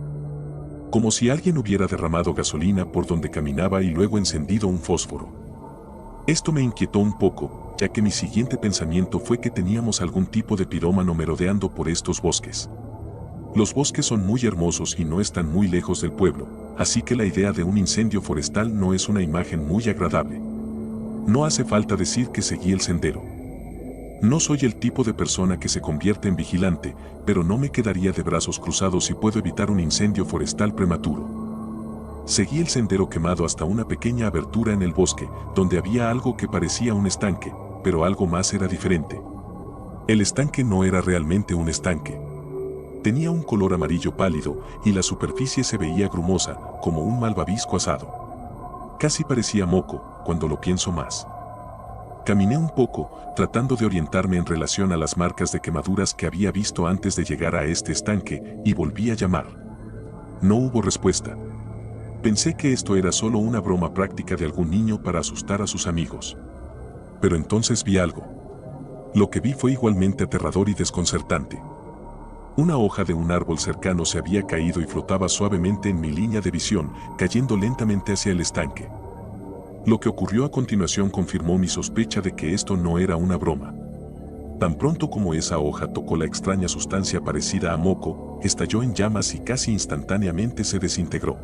Como si alguien hubiera derramado gasolina por donde caminaba y luego encendido un fósforo. Esto me inquietó un poco, ya que mi siguiente pensamiento fue que teníamos algún tipo de pirómano merodeando por estos bosques. Los bosques son muy hermosos y no están muy lejos del pueblo, así que la idea de un incendio forestal no es una imagen muy agradable. No hace falta decir que seguí el sendero. No soy el tipo de persona que se convierte en vigilante, pero no me quedaría de brazos cruzados si puedo evitar un incendio forestal prematuro. Seguí el sendero quemado hasta una pequeña abertura en el bosque, donde había algo que parecía un estanque, pero algo más era diferente. El estanque no era realmente un estanque. Tenía un color amarillo pálido y la superficie se veía grumosa, como un malvavisco asado. Casi parecía moco, cuando lo pienso más. Caminé un poco, tratando de orientarme en relación a las marcas de quemaduras que había visto antes de llegar a este estanque, y volví a llamar. No hubo respuesta. Pensé que esto era solo una broma práctica de algún niño para asustar a sus amigos. Pero entonces vi algo. Lo que vi fue igualmente aterrador y desconcertante. Una hoja de un árbol cercano se había caído y flotaba suavemente en mi línea de visión, cayendo lentamente hacia el estanque. Lo que ocurrió a continuación confirmó mi sospecha de que esto no era una broma. Tan pronto como esa hoja tocó la extraña sustancia parecida a moco, estalló en llamas y casi instantáneamente se desintegró.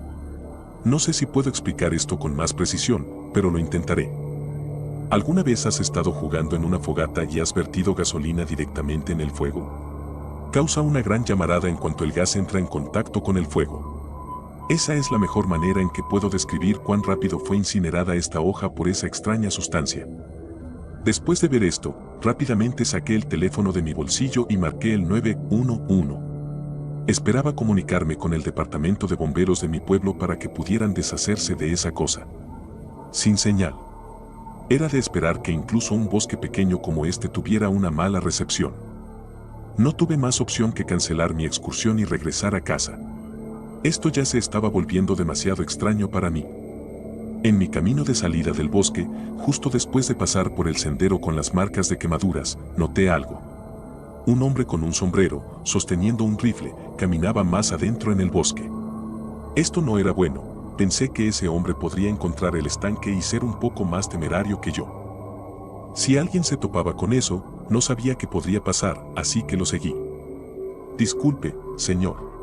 No sé si puedo explicar esto con más precisión, pero lo intentaré. ¿Alguna vez has estado jugando en una fogata y has vertido gasolina directamente en el fuego? Causa una gran llamarada en cuanto el gas entra en contacto con el fuego. Esa es la mejor manera en que puedo describir cuán rápido fue incinerada esta hoja por esa extraña sustancia. Después de ver esto, rápidamente saqué el teléfono de mi bolsillo y marqué el 911. Esperaba comunicarme con el departamento de bomberos de mi pueblo para que pudieran deshacerse de esa cosa. Sin señal. Era de esperar que incluso un bosque pequeño como este tuviera una mala recepción. No tuve más opción que cancelar mi excursión y regresar a casa. Esto ya se estaba volviendo demasiado extraño para mí. En mi camino de salida del bosque, justo después de pasar por el sendero con las marcas de quemaduras, noté algo. Un hombre con un sombrero, sosteniendo un rifle, caminaba más adentro en el bosque. Esto no era bueno. Pensé que ese hombre podría encontrar el estanque y ser un poco más temerario que yo. Si alguien se topaba con eso, no sabía qué podría pasar, así que lo seguí. Disculpe, señor.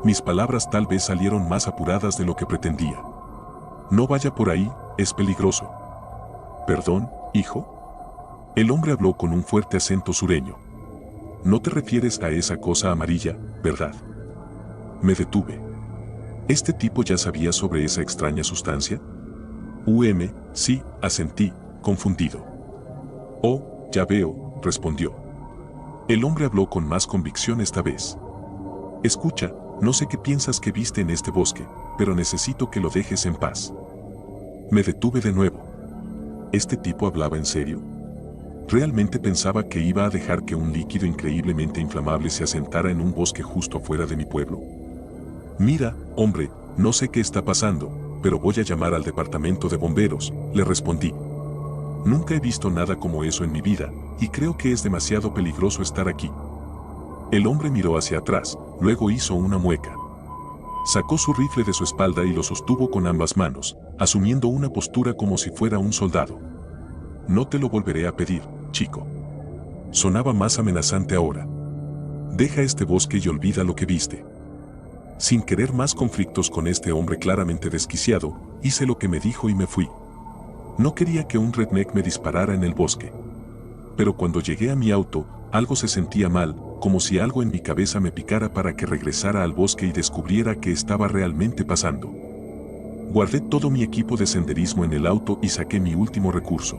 Mis palabras tal vez salieron más apuradas de lo que pretendía. No vaya por ahí, es peligroso. ¿Perdón, hijo? El hombre habló con un fuerte acento sureño. No te refieres a esa cosa amarilla, ¿verdad? Me detuve. ¿Este tipo ya sabía sobre esa extraña sustancia? Sí, asentí, confundido. Oh, ya veo, respondió. El hombre habló con más convicción esta vez. Escucha, no sé qué piensas que viste en este bosque, pero necesito que lo dejes en paz. Me detuve de nuevo. ¿Este tipo hablaba en serio? ¿Realmente pensaba que iba a dejar que un líquido increíblemente inflamable se asentara en un bosque justo afuera de mi pueblo? Mira, hombre, no sé qué está pasando, pero voy a llamar al departamento de bomberos, le respondí. Nunca he visto nada como eso en mi vida, y creo que es demasiado peligroso estar aquí. El hombre miró hacia atrás, luego hizo una mueca. Sacó su rifle de su espalda y lo sostuvo con ambas manos, asumiendo una postura como si fuera un soldado. No te lo volveré a pedir, chico. Sonaba más amenazante ahora. Deja este bosque y olvida lo que viste. Sin querer más conflictos con este hombre claramente desquiciado, hice lo que me dijo y me fui. No quería que un redneck me disparara en el bosque. Pero cuando llegué a mi auto, algo se sentía mal, como si algo en mi cabeza me picara para que regresara al bosque y descubriera qué estaba realmente pasando. Guardé todo mi equipo de senderismo en el auto y saqué mi último recurso.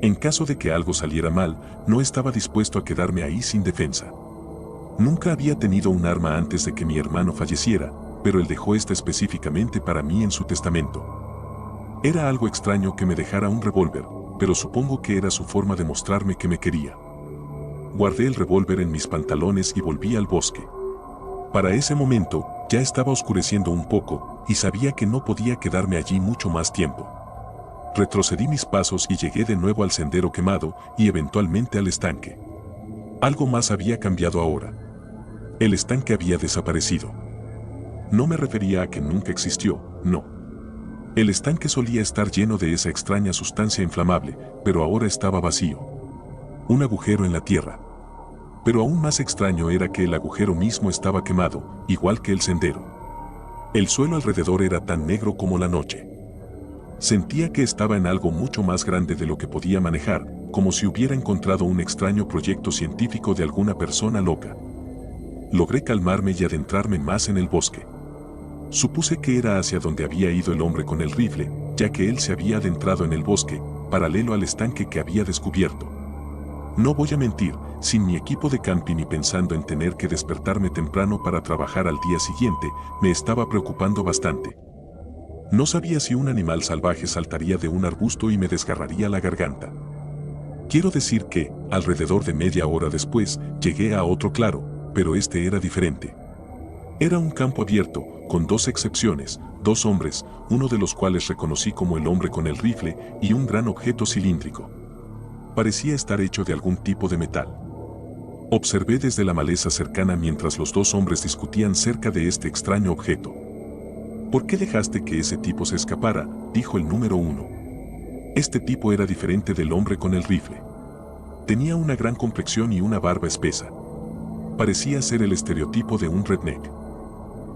En caso de que algo saliera mal, no estaba dispuesto a quedarme ahí sin defensa. Nunca había tenido un arma antes de que mi hermano falleciera, pero él dejó esta específicamente para mí en su testamento. Era algo extraño que me dejara un revólver, pero supongo que era su forma de mostrarme que me quería. Guardé el revólver en mis pantalones y volví al bosque. Para ese momento, ya estaba oscureciendo un poco, y sabía que no podía quedarme allí mucho más tiempo. Retrocedí mis pasos y llegué de nuevo al sendero quemado, y eventualmente al estanque. Algo más había cambiado ahora. El estanque había desaparecido. No me refería a que nunca existió, no. El estanque solía estar lleno de esa extraña sustancia inflamable, pero ahora estaba vacío. Un agujero en la tierra. Pero aún más extraño era que el agujero mismo estaba quemado, igual que el sendero. El suelo alrededor era tan negro como la noche. Sentía que estaba en algo mucho más grande de lo que podía manejar, como si hubiera encontrado un extraño proyecto científico de alguna persona loca. Logré calmarme y adentrarme más en el bosque. Supuse que era hacia donde había ido el hombre con el rifle, ya que él se había adentrado en el bosque, paralelo al estanque que había descubierto. No voy a mentir, sin mi equipo de camping y pensando en tener que despertarme temprano para trabajar al día siguiente, me estaba preocupando bastante. No sabía si un animal salvaje saltaría de un arbusto y me desgarraría la garganta. Quiero decir que, alrededor de media hora después, llegué a otro claro, pero este era diferente. Era un campo abierto, con dos excepciones, dos hombres, uno de los cuales reconocí como el hombre con el rifle, y un gran objeto cilíndrico. Parecía estar hecho de algún tipo de metal. Observé desde la maleza cercana mientras los dos hombres discutían cerca de este extraño objeto. ¿Por qué dejaste que ese tipo se escapara?, dijo el número uno. Este tipo era diferente del hombre con el rifle. Tenía una gran complexión y una barba espesa. Parecía ser el estereotipo de un redneck.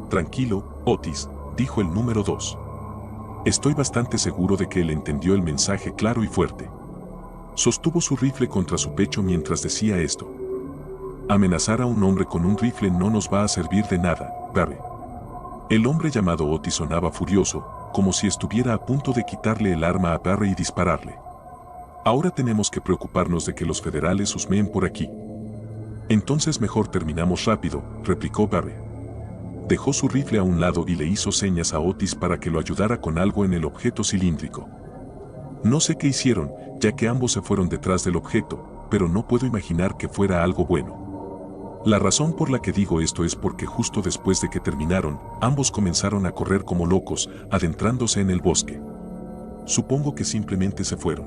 Tranquilo, Otis, dijo el número 2. Estoy bastante seguro de que él entendió el mensaje claro y fuerte. Sostuvo su rifle contra su pecho mientras decía esto. Amenazar a un hombre con un rifle no nos va a servir de nada, Barry. El hombre llamado Otis sonaba furioso, como si estuviera a punto de quitarle el arma a Barry y dispararle. Ahora tenemos que preocuparnos de que los federales husmeen por aquí. Entonces mejor terminamos rápido, replicó Barry. Dejó su rifle a un lado y le hizo señas a Otis para que lo ayudara con algo en el objeto cilíndrico. No sé qué hicieron, ya que ambos se fueron detrás del objeto, pero no puedo imaginar que fuera algo bueno. La razón por la que digo esto es porque justo después de que terminaron, ambos comenzaron a correr como locos, adentrándose en el bosque. Supongo que simplemente se fueron.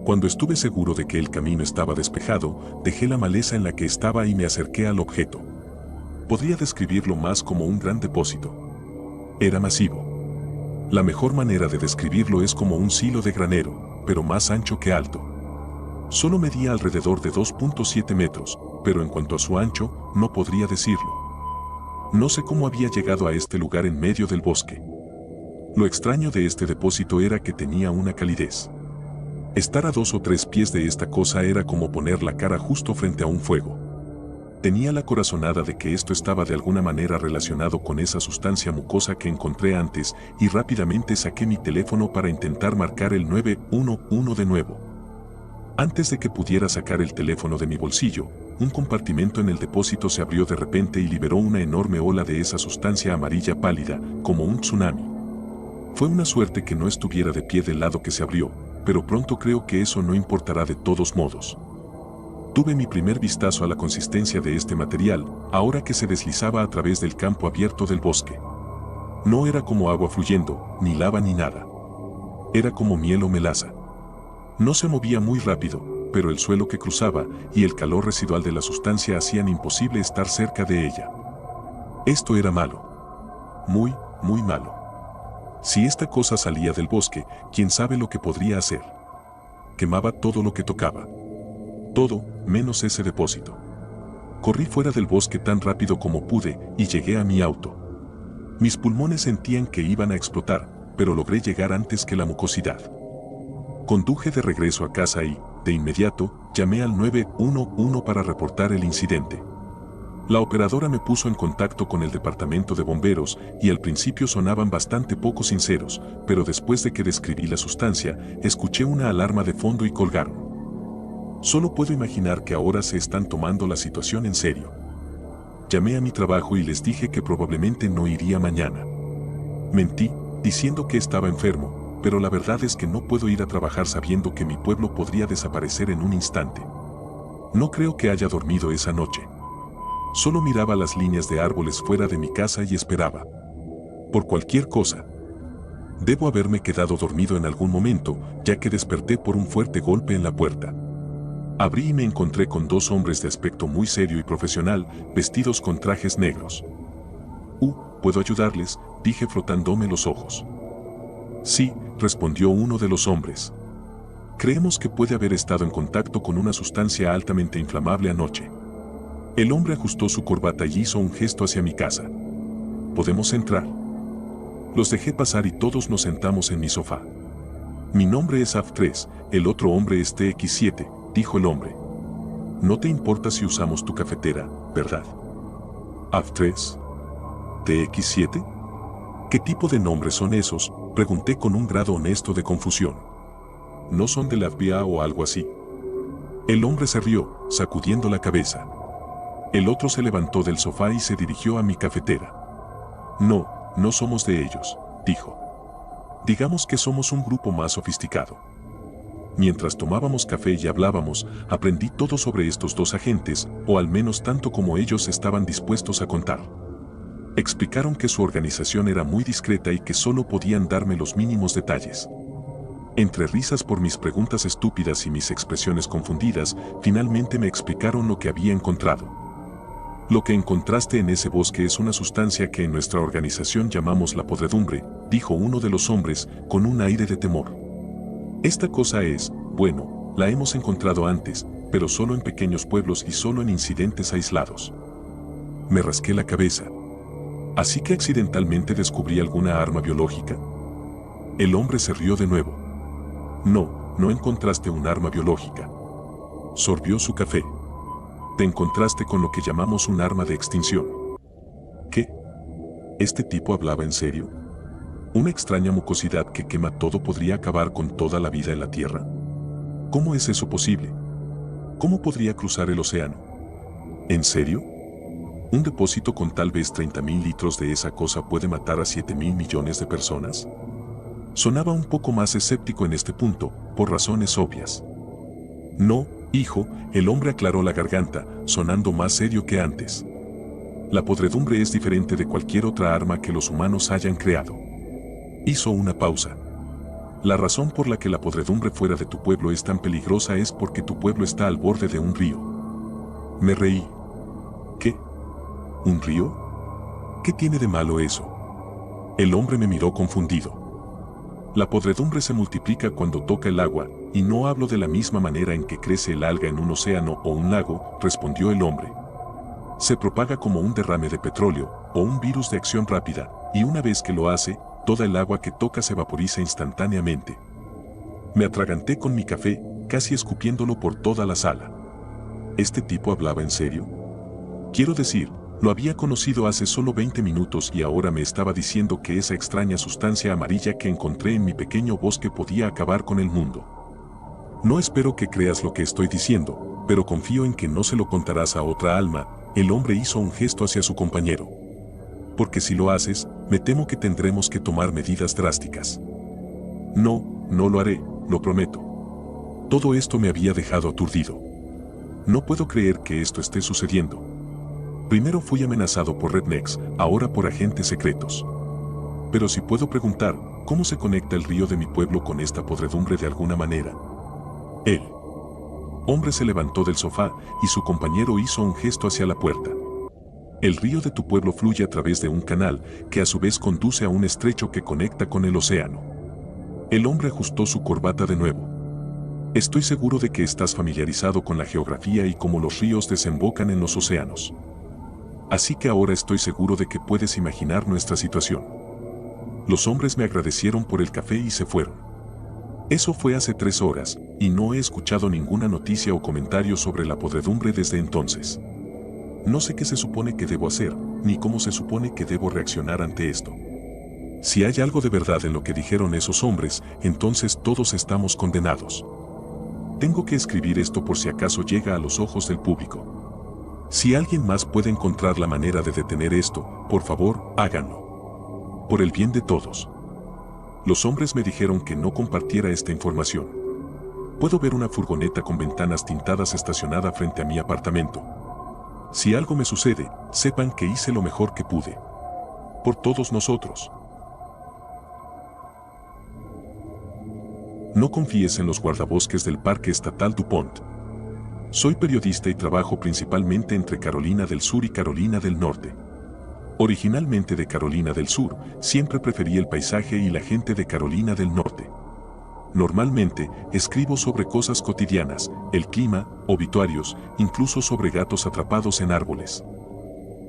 Cuando estuve seguro de que el camino estaba despejado, dejé la maleza en la que estaba y me acerqué al objeto. Podría describirlo más como un gran depósito. Era masivo. La mejor manera de describirlo es como un silo de granero, pero más ancho que alto. Solo medía alrededor de 2.7 metros, pero en cuanto a su ancho, no podría decirlo. No sé cómo había llegado a este lugar en medio del bosque. Lo extraño de este depósito era que tenía una calidez. Estar a 2 o 3 pies de esta cosa era como poner la cara justo frente a un fuego. Tenía la corazonada de que esto estaba de alguna manera relacionado con esa sustancia mucosa que encontré antes y rápidamente saqué mi teléfono para intentar marcar el 911 de nuevo. Antes de que pudiera sacar el teléfono de mi bolsillo, un compartimento en el depósito se abrió de repente y liberó una enorme ola de esa sustancia amarilla pálida, como un tsunami. Fue una suerte que no estuviera de pie del lado que se abrió, pero pronto creo que eso no importará de todos modos. Tuve mi primer vistazo a la consistencia de este material, ahora que se deslizaba a través del campo abierto del bosque. No era como agua fluyendo, ni lava ni nada. Era como miel o melaza. No se movía muy rápido, pero el suelo que cruzaba y el calor residual de la sustancia hacían imposible estar cerca de ella. Esto era malo. Muy, muy malo. Si esta cosa salía del bosque, quién sabe lo que podría hacer. Quemaba todo lo que tocaba. Todo, menos ese depósito. Corrí fuera del bosque tan rápido como pude y llegué a mi auto. Mis pulmones sentían que iban a explotar, pero logré llegar antes que la mucosidad. Conduje de regreso a casa y, de inmediato, llamé al 911 para reportar el incidente. La operadora me puso en contacto con el departamento de bomberos y al principio sonaban bastante poco sinceros, pero después de que describí la sustancia, escuché una alarma de fondo y colgaron. Solo puedo imaginar que ahora se están tomando la situación en serio. Llamé a mi trabajo y les dije que probablemente no iría mañana. Mentí, diciendo que estaba enfermo, pero la verdad es que no puedo ir a trabajar sabiendo que mi pueblo podría desaparecer en un instante. No creo que haya dormido esa noche. Solo miraba las líneas de árboles fuera de mi casa y esperaba. Por cualquier cosa. Debo haberme quedado dormido en algún momento, ya que desperté por un fuerte golpe en la puerta. Abrí y me encontré con dos hombres de aspecto muy serio y profesional, vestidos con trajes negros. ¿Puedo ayudarles?, dije frotándome los ojos. Sí, respondió uno de los hombres. Creemos que puede haber estado en contacto con una sustancia altamente inflamable anoche. El hombre ajustó su corbata y hizo un gesto hacia mi casa. ¿Podemos entrar? Los dejé pasar y todos nos sentamos en mi sofá. Mi nombre es AF3, el otro hombre es TX7, dijo el hombre. No te importa si usamos tu cafetera, ¿verdad? AF3. ¿TX7? ¿Qué tipo de nombres son esos?, pregunté con un grado honesto de confusión. ¿No son de la FBI o algo así? El hombre se rió, sacudiendo la cabeza. El otro se levantó del sofá y se dirigió a mi cafetera. No, no somos de ellos, dijo. Digamos que somos un grupo más sofisticado. Mientras tomábamos café y hablábamos, aprendí todo sobre estos dos agentes, o al menos tanto como ellos estaban dispuestos a contar. Explicaron que su organización era muy discreta y que solo podían darme los mínimos detalles. Entre risas por mis preguntas estúpidas y mis expresiones confundidas, finalmente me explicaron lo que había encontrado. Lo que encontraste en ese bosque es una sustancia que en nuestra organización llamamos la podredumbre, dijo uno de los hombres, con un aire de temor. Esta cosa es, bueno, la hemos encontrado antes, pero solo en pequeños pueblos y solo en incidentes aislados. Me rasqué la cabeza. ¿Así que accidentalmente descubrí alguna arma biológica? El hombre se rió de nuevo. No, no encontraste un arma biológica. Sorbió su café. Te encontraste con lo que llamamos un arma de extinción. ¿Qué? ¿Este tipo hablaba en serio? ¿Una extraña mucosidad que quema todo podría acabar con toda la vida en la Tierra? ¿Cómo es eso posible? ¿Cómo podría cruzar el océano? ¿En serio? ¿Un depósito con tal vez 30.000 litros de esa cosa puede matar a 7.000 millones de personas? Sonaba un poco más escéptico en este punto, por razones obvias. No, hijo, el hombre aclaró la garganta, sonando más serio que antes. La podredumbre es diferente de cualquier otra arma que los humanos hayan creado. Hizo una pausa. La razón por la que la podredumbre fuera de tu pueblo es tan peligrosa es porque tu pueblo está al borde de un río. Me reí. ¿Qué? ¿Un río? ¿Qué tiene de malo eso? El hombre me miró confundido. La podredumbre se multiplica cuando toca el agua, y no hablo de la misma manera en que crece el alga en un océano o un lago, respondió el hombre. Se propaga como un derrame de petróleo, o un virus de acción rápida, y una vez que lo hace, toda el agua que toca se vaporiza instantáneamente. Me atraganté con mi café, casi escupiéndolo por toda la sala. ¿Este tipo hablaba en serio? Quiero decir, lo había conocido hace solo 20 minutos y ahora me estaba diciendo que esa extraña sustancia amarilla que encontré en mi pequeño bosque podía acabar con el mundo. No espero que creas lo que estoy diciendo, pero confío en que no se lo contarás a otra alma. El hombre hizo un gesto hacia su compañero. Porque si lo haces, me temo que tendremos que tomar medidas drásticas. No, no lo haré, lo prometo. Todo esto me había dejado aturdido. No puedo creer que esto esté sucediendo. Primero fui amenazado por rednecks, ahora por agentes secretos. Pero si puedo preguntar, ¿cómo se conecta el río de mi pueblo con esta podredumbre de alguna manera? El hombre se levantó del sofá y su compañero hizo un gesto hacia la puerta. El río de tu pueblo fluye a través de un canal que a su vez conduce a un estrecho que conecta con el océano. El hombre ajustó su corbata de nuevo. Estoy seguro de que estás familiarizado con la geografía y cómo los ríos desembocan en los océanos. Así que ahora estoy seguro de que puedes imaginar nuestra situación. Los hombres me agradecieron por el café y se fueron. Eso fue hace 3 horas, y no he escuchado ninguna noticia o comentario sobre la podredumbre desde entonces. No sé qué se supone que debo hacer, ni cómo se supone que debo reaccionar ante esto. Si hay algo de verdad en lo que dijeron esos hombres, entonces todos estamos condenados. Tengo que escribir esto por si acaso llega a los ojos del público. Si alguien más puede encontrar la manera de detener esto, por favor, háganlo. Por el bien de todos. Los hombres me dijeron que no compartiera esta información. Puedo ver una furgoneta con ventanas tintadas estacionada frente a mi apartamento. Si algo me sucede, sepan que hice lo mejor que pude. Por todos nosotros. No confíes en los guardabosques del Parque Estatal DuPont. Soy periodista y trabajo principalmente entre Carolina del Sur y Carolina del Norte. Originalmente de Carolina del Sur, siempre preferí el paisaje y la gente de Carolina del Norte. Normalmente, escribo sobre cosas cotidianas, el clima, obituarios, incluso sobre gatos atrapados en árboles.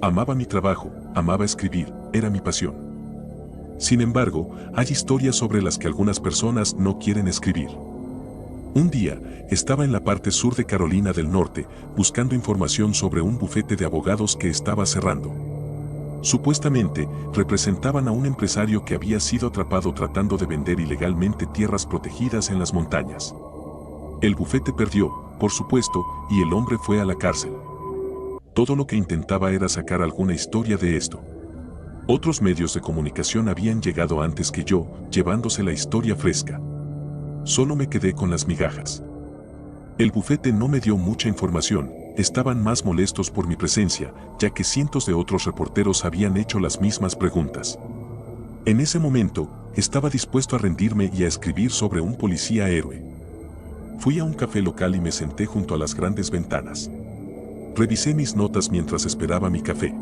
Amaba mi trabajo, amaba escribir, era mi pasión. Sin embargo, hay historias sobre las que algunas personas no quieren escribir. Un día, estaba en la parte sur de Carolina del Norte, buscando información sobre un bufete de abogados que estaba cerrando. Supuestamente, representaban a un empresario que había sido atrapado tratando de vender ilegalmente tierras protegidas en las montañas. El bufete perdió, por supuesto, y el hombre fue a la cárcel. Todo lo que intentaba era sacar alguna historia de esto. Otros medios de comunicación habían llegado antes que yo, llevándose la historia fresca. Solo me quedé con las migajas. El bufete no me dio mucha información, estaban más molestos por mi presencia, ya que cientos de otros reporteros habían hecho las mismas preguntas. En ese momento, estaba dispuesto a rendirme y a escribir sobre un policía héroe. Fui a un café local y me senté junto a las grandes ventanas. Revisé mis notas mientras esperaba mi café.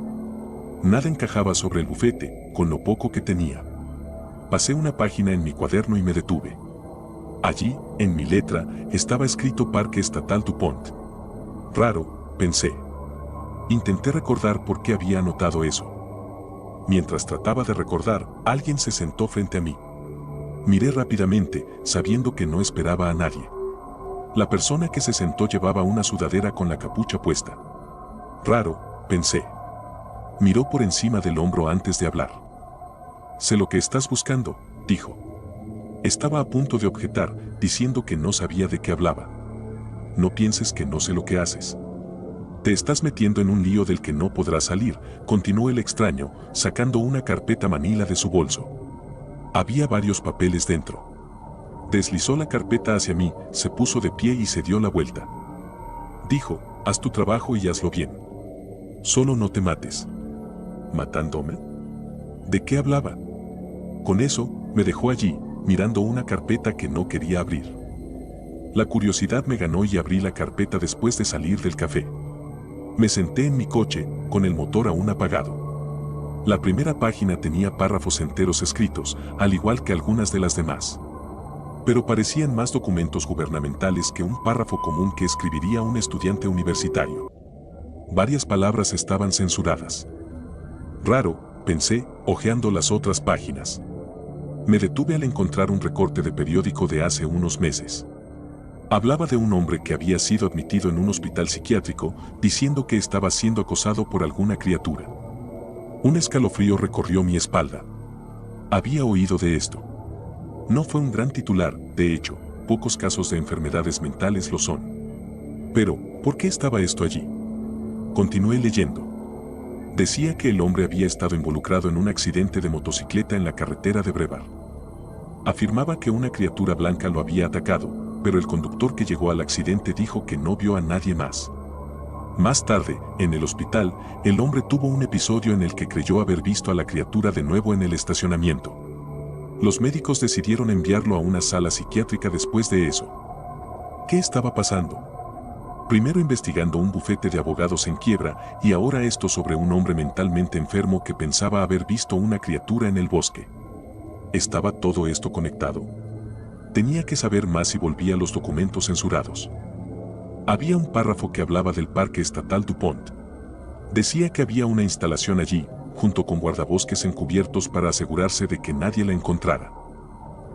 Nada encajaba sobre el bufete, con lo poco que tenía. Pasé una página en mi cuaderno y me detuve. Allí, en mi letra, estaba escrito Parque Estatal DuPont. Raro, pensé. Intenté recordar por qué había anotado eso. Mientras trataba de recordar, alguien se sentó frente a mí. Miré rápidamente, sabiendo que no esperaba a nadie. La persona que se sentó llevaba una sudadera con la capucha puesta. Raro, pensé. Miró por encima del hombro antes de hablar. Sé lo que estás buscando, dijo. Estaba a punto de objetar, diciendo que no sabía de qué hablaba. No pienses que no sé lo que haces. Te estás metiendo en un lío del que no podrás salir, continuó el extraño, sacando una carpeta manila de su bolso. Había varios papeles dentro. Deslizó la carpeta hacia mí, se puso de pie y se dio la vuelta. Dijo, haz tu trabajo y hazlo bien. Solo no te mates. ¿Matándome? ¿De qué hablaba? Con eso, me dejó allí, mirando una carpeta que no quería abrir. La curiosidad me ganó y abrí la carpeta después de salir del café. Me senté en mi coche, con el motor aún apagado. La primera página tenía párrafos enteros escritos, al igual que algunas de las demás. Pero parecían más documentos gubernamentales que un párrafo común que escribiría un estudiante universitario. Varias palabras estaban censuradas. Raro, pensé, hojeando las otras páginas. Me detuve al encontrar un recorte de periódico de hace unos meses. Hablaba de un hombre que había sido admitido en un hospital psiquiátrico, diciendo que estaba siendo acosado por alguna criatura. Un escalofrío recorrió mi espalda. Había oído de esto. No fue un gran titular, de hecho, pocos casos de enfermedades mentales lo son. Pero, ¿por qué estaba esto allí? Continué leyendo. Decía que el hombre había estado involucrado en un accidente de motocicleta en la carretera de Brevard. Afirmaba que una criatura blanca lo había atacado, pero el conductor que llegó al accidente dijo que no vio a nadie más. Más tarde, en el hospital, el hombre tuvo un episodio en el que creyó haber visto a la criatura de nuevo en el estacionamiento. Los médicos decidieron enviarlo a una sala psiquiátrica después de eso. ¿Qué estaba pasando? Primero investigando un bufete de abogados en quiebra y ahora esto sobre un hombre mentalmente enfermo que pensaba haber visto una criatura en el bosque. ¿Estaba todo esto conectado? Tenía que saber más y volví a los documentos censurados. Había un párrafo que hablaba del Parque Estatal DuPont. Decía que había una instalación allí, junto con guardabosques encubiertos para asegurarse de que nadie la encontrara.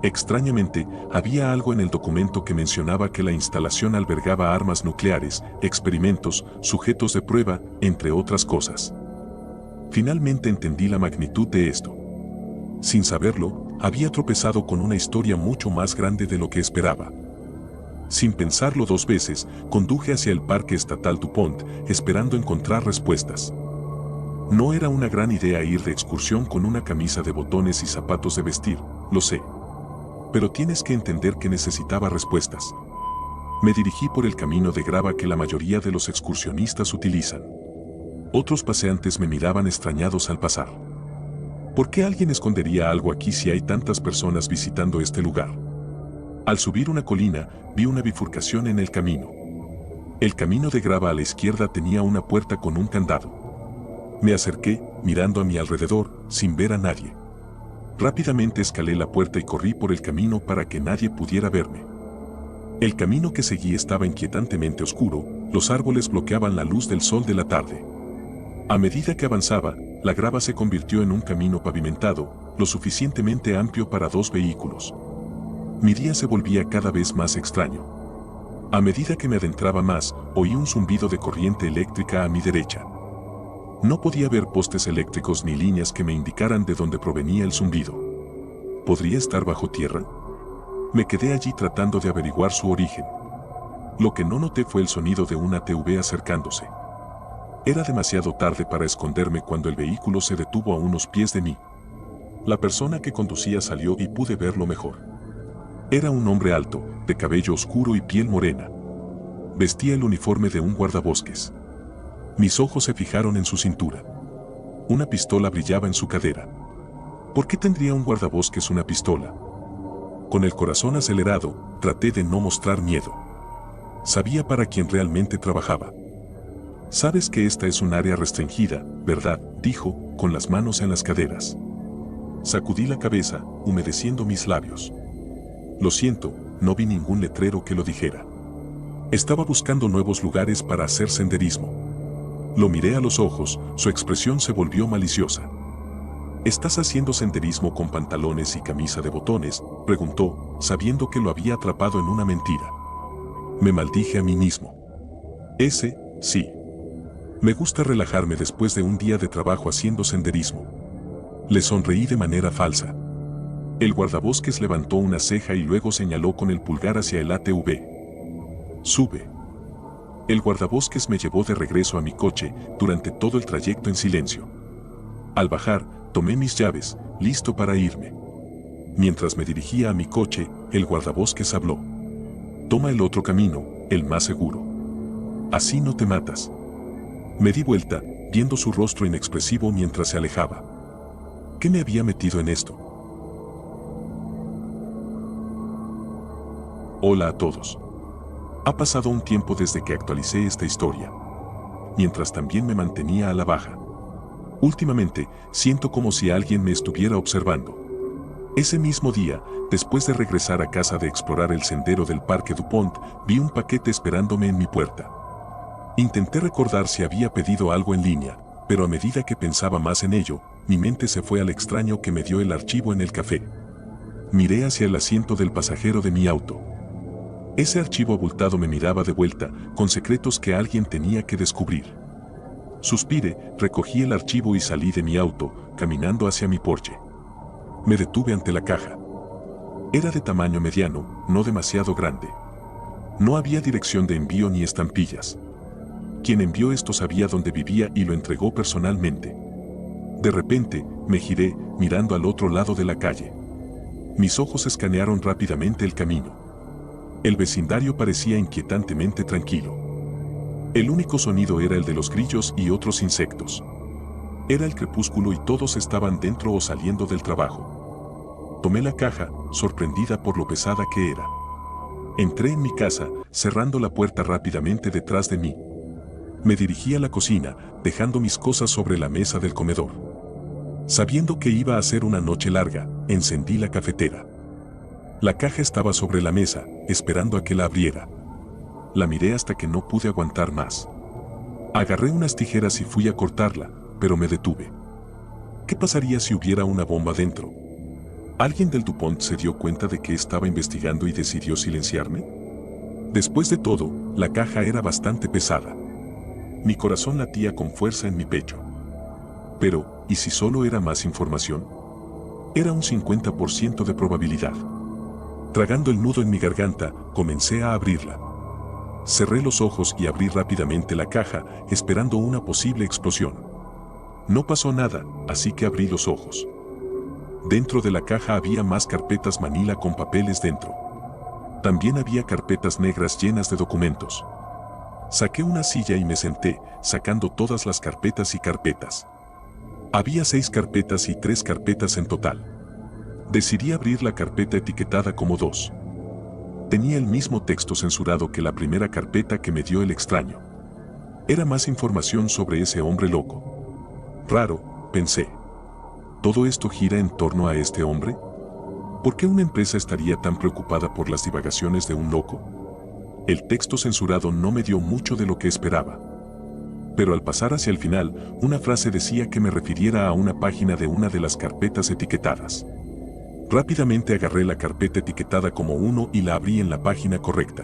Extrañamente, había algo en el documento que mencionaba que la instalación albergaba armas nucleares, experimentos, sujetos de prueba, entre otras cosas. Finalmente entendí la magnitud de esto. Sin saberlo, había tropezado con una historia mucho más grande de lo que esperaba. Sin pensarlo dos veces, conduje hacia el Parque Estatal DuPont, esperando encontrar respuestas. No era una gran idea ir de excursión con una camisa de botones y zapatos de vestir, lo sé. Pero tienes que entender que necesitaba respuestas. Me dirigí por el camino de grava que la mayoría de los excursionistas utilizan. Otros paseantes me miraban extrañados al pasar. ¿Por qué alguien escondería algo aquí si hay tantas personas visitando este lugar? Al subir una colina, vi una bifurcación en el camino. El camino de grava a la izquierda tenía una puerta con un candado. Me acerqué, mirando a mi alrededor, sin ver a nadie. Rápidamente escalé la puerta y corrí por el camino para que nadie pudiera verme. El camino que seguí estaba inquietantemente oscuro, los árboles bloqueaban la luz del sol de la tarde. A medida que avanzaba, la grava se convirtió en un camino pavimentado, lo suficientemente amplio para 2 vehículos. Mi día se volvía cada vez más extraño. A medida que me adentraba más, oí un zumbido de corriente eléctrica a mi derecha. No podía ver postes eléctricos ni líneas que me indicaran de dónde provenía el zumbido. ¿Podría estar bajo tierra? Me quedé allí tratando de averiguar su origen. Lo que no noté fue el sonido de una ATV acercándose. Era demasiado tarde para esconderme cuando el vehículo se detuvo a unos pies de mí. La persona que conducía salió y pude verlo mejor. Era un hombre alto, de cabello oscuro y piel morena. Vestía el uniforme de un guardabosques. Mis ojos se fijaron en su cintura. Una pistola brillaba en su cadera. ¿Por qué tendría un guardabosques una pistola? Con el corazón acelerado, traté de no mostrar miedo. Sabía para quién realmente trabajaba. Sabes que esta es un área restringida, ¿verdad?, dijo, con las manos en las caderas. Sacudí la cabeza, humedeciendo mis labios. Lo siento, no vi ningún letrero que lo dijera. Estaba buscando nuevos lugares para hacer senderismo. Lo miré a los ojos, su expresión se volvió maliciosa. ¿Estás haciendo senderismo con pantalones y camisa de botones?, preguntó, sabiendo que lo había atrapado en una mentira. Me maldije a mí mismo. Sí. Me gusta relajarme después de un día de trabajo haciendo senderismo. Le sonreí de manera falsa. El guardabosques levantó una ceja y luego señaló con el pulgar hacia el ATV. Sube. El guardabosques me llevó de regreso a mi coche, durante todo el trayecto en silencio. Al bajar, tomé mis llaves, listo para irme. Mientras me dirigía a mi coche, el guardabosques habló. Toma el otro camino, el más seguro. Así no te matas. Me di vuelta, viendo su rostro inexpresivo mientras se alejaba. ¿Qué me había metido en esto? Hola a todos. Ha pasado un tiempo desde que actualicé esta historia, mientras también me mantenía a la baja. Últimamente, siento como si alguien me estuviera observando. Ese mismo día, después de regresar a casa de explorar el sendero del Parque Dupont, vi un paquete esperándome en mi puerta. Intenté recordar si había pedido algo en línea, pero a medida que pensaba más en ello, mi mente se fue al extraño que me dio el archivo en el café. Miré hacia el asiento del pasajero de mi auto. Ese archivo abultado me miraba de vuelta, con secretos que alguien tenía que descubrir. Suspiré, recogí el archivo y salí de mi auto, caminando hacia mi porche. Me detuve ante la caja. Era de tamaño mediano, no demasiado grande. No había dirección de envío ni estampillas. Quien envió esto sabía dónde vivía y lo entregó personalmente. De repente, me giré, mirando al otro lado de la calle. Mis ojos escanearon rápidamente el camino. El vecindario parecía inquietantemente tranquilo. El único sonido era el de los grillos y otros insectos. Era el crepúsculo y todos estaban dentro o saliendo del trabajo. Tomé la caja, sorprendida por lo pesada que era. Entré en mi casa, cerrando la puerta rápidamente detrás de mí. Me dirigí a la cocina, dejando mis cosas sobre la mesa del comedor. Sabiendo que iba a ser una noche larga, encendí la cafetera. La caja estaba sobre la mesa, esperando a que la abriera. La miré hasta que no pude aguantar más. Agarré unas tijeras y fui a cortarla, pero me detuve. ¿Qué pasaría si hubiera una bomba dentro? ¿Alguien del Dupont se dio cuenta de que estaba investigando y decidió silenciarme? Después de todo, la caja era bastante pesada. Mi corazón latía con fuerza en mi pecho. Pero, ¿y si solo era más información? Era un 50% de probabilidad. Tragando el nudo en mi garganta, comencé a abrirla. Cerré los ojos y abrí rápidamente la caja, esperando una posible explosión. No pasó nada, así que abrí los ojos. Dentro de la caja había más carpetas manila con papeles dentro. También había carpetas negras llenas de documentos. Saqué una silla y me senté, sacando todas las carpetas y carpetas. Había 6 carpetas y 3 carpetas en total. Decidí abrir la carpeta etiquetada como 2. Tenía el mismo texto censurado que la primera carpeta que me dio el extraño. Era más información sobre ese hombre loco. Raro, pensé. ¿Todo esto gira en torno a este hombre? ¿Por qué una empresa estaría tan preocupada por las divagaciones de un loco? El texto censurado no me dio mucho de lo que esperaba. Pero al pasar hacia el final, una frase decía que me refiriera a una página de una de las carpetas etiquetadas. Rápidamente agarré la carpeta etiquetada como 1 y la abrí en la página correcta.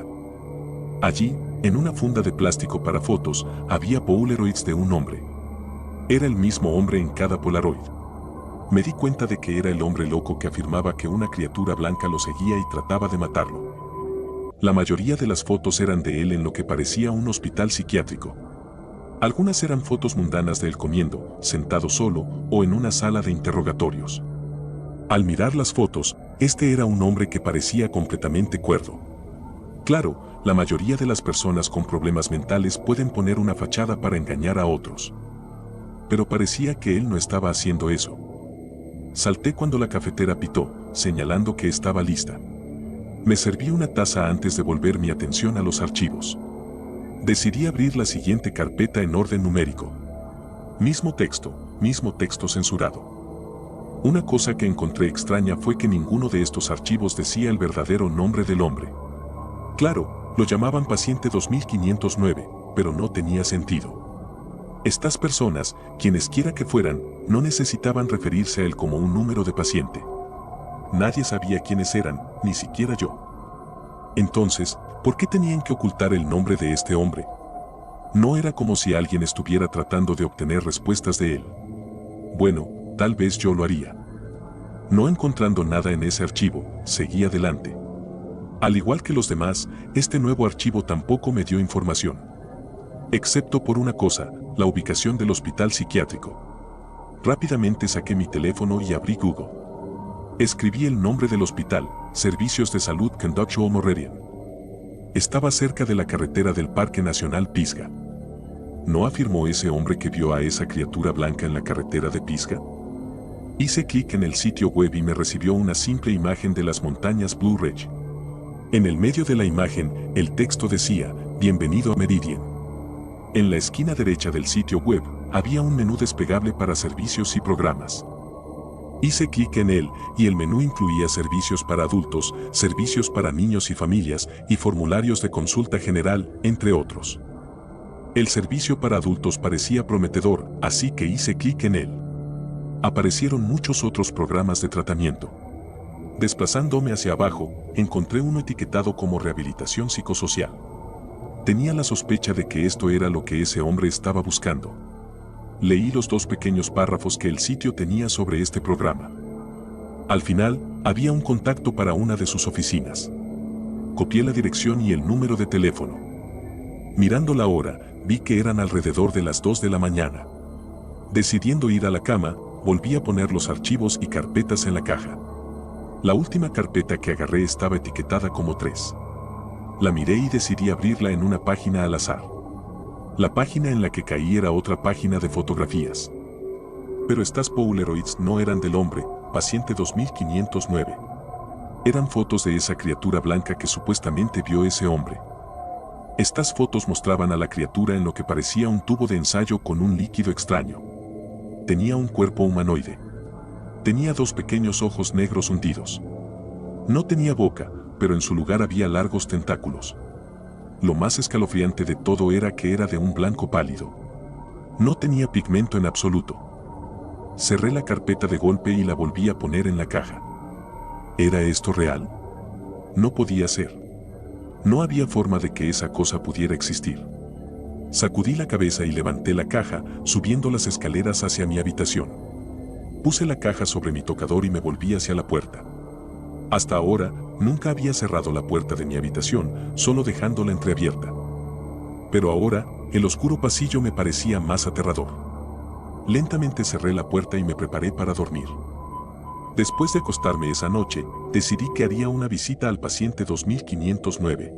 Allí, en una funda de plástico para fotos, había Polaroids de un hombre. Era el mismo hombre en cada Polaroid. Me di cuenta de que era el hombre loco que afirmaba que una criatura blanca lo seguía y trataba de matarlo. La mayoría de las fotos eran de él en lo que parecía un hospital psiquiátrico. Algunas eran fotos mundanas de él comiendo, sentado solo, o en una sala de interrogatorios. Al mirar las fotos, este era un hombre que parecía completamente cuerdo. Claro, la mayoría de las personas con problemas mentales pueden poner una fachada para engañar a otros. Pero parecía que él no estaba haciendo eso. Salté cuando la cafetera pitó, señalando que estaba lista. Me serví una taza antes de volver mi atención a los archivos. Decidí abrir la siguiente carpeta en orden numérico. Mismo texto censurado. Una cosa que encontré extraña fue que ninguno de estos archivos decía el verdadero nombre del hombre. Claro, lo llamaban paciente 2509, pero no tenía sentido. Estas personas, quienes quiera que fueran, no necesitaban referirse a él como un número de paciente. Nadie sabía quiénes eran, ni siquiera yo. Entonces, ¿por qué tenían que ocultar el nombre de este hombre? No era como si alguien estuviera tratando de obtener respuestas de él. Bueno, tal vez yo lo haría. No encontrando nada en ese archivo, seguí adelante. Al igual que los demás, este nuevo archivo tampoco me dio información. Excepto por una cosa, la ubicación del hospital psiquiátrico. Rápidamente saqué mi teléfono y abrí Google. Escribí el nombre del hospital, Servicios de Salud Conductual Moravian. Estaba cerca de la carretera del Parque Nacional Pisgah. ¿No afirmó ese hombre que vio a esa criatura blanca en la carretera de Pisgah? Hice clic en el sitio web y me recibió una simple imagen de las montañas Blue Ridge. En el medio de la imagen, el texto decía, Bienvenido a Meridian. En la esquina derecha del sitio web, había un menú desplegable para servicios y programas. Hice clic en él, y el menú incluía servicios para adultos, servicios para niños y familias, y formularios de consulta general, entre otros. El servicio para adultos parecía prometedor, así que hice clic en él. Aparecieron muchos otros programas de tratamiento. Desplazándome hacia abajo, encontré uno etiquetado como rehabilitación psicosocial. Tenía la sospecha de que esto era lo que ese hombre estaba buscando. Leí los 2 pequeños párrafos que el sitio tenía sobre este programa. Al final, había un contacto para una de sus oficinas. Copié la dirección y el número de teléfono. Mirando la hora, vi que eran alrededor de las 2 de la mañana. Decidiendo ir a la cama, volví a poner los archivos y carpetas en la caja. La última carpeta que agarré estaba etiquetada como 3. La miré y decidí abrirla en una página al azar. La página en la que caí era otra página de fotografías. Pero estas Polaroids no eran del hombre, paciente 2509. Eran fotos de esa criatura blanca que supuestamente vio ese hombre. Estas fotos mostraban a la criatura en lo que parecía un tubo de ensayo con un líquido extraño. Tenía un cuerpo humanoide. Tenía 2 pequeños ojos negros hundidos. No tenía boca, pero en su lugar había largos tentáculos. Lo más escalofriante de todo era que era de un blanco pálido. No tenía pigmento en absoluto. Cerré la carpeta de golpe y la volví a poner en la caja. ¿Era esto real? No podía ser. No había forma de que esa cosa pudiera existir. Sacudí la cabeza y levanté la caja, subiendo las escaleras hacia mi habitación. Puse la caja sobre mi tocador y me volví hacia la puerta. Hasta ahora, nunca había cerrado la puerta de mi habitación, solo dejándola entreabierta. Pero ahora, el oscuro pasillo me parecía más aterrador. Lentamente cerré la puerta y me preparé para dormir. Después de acostarme esa noche, decidí que haría una visita al paciente 2509.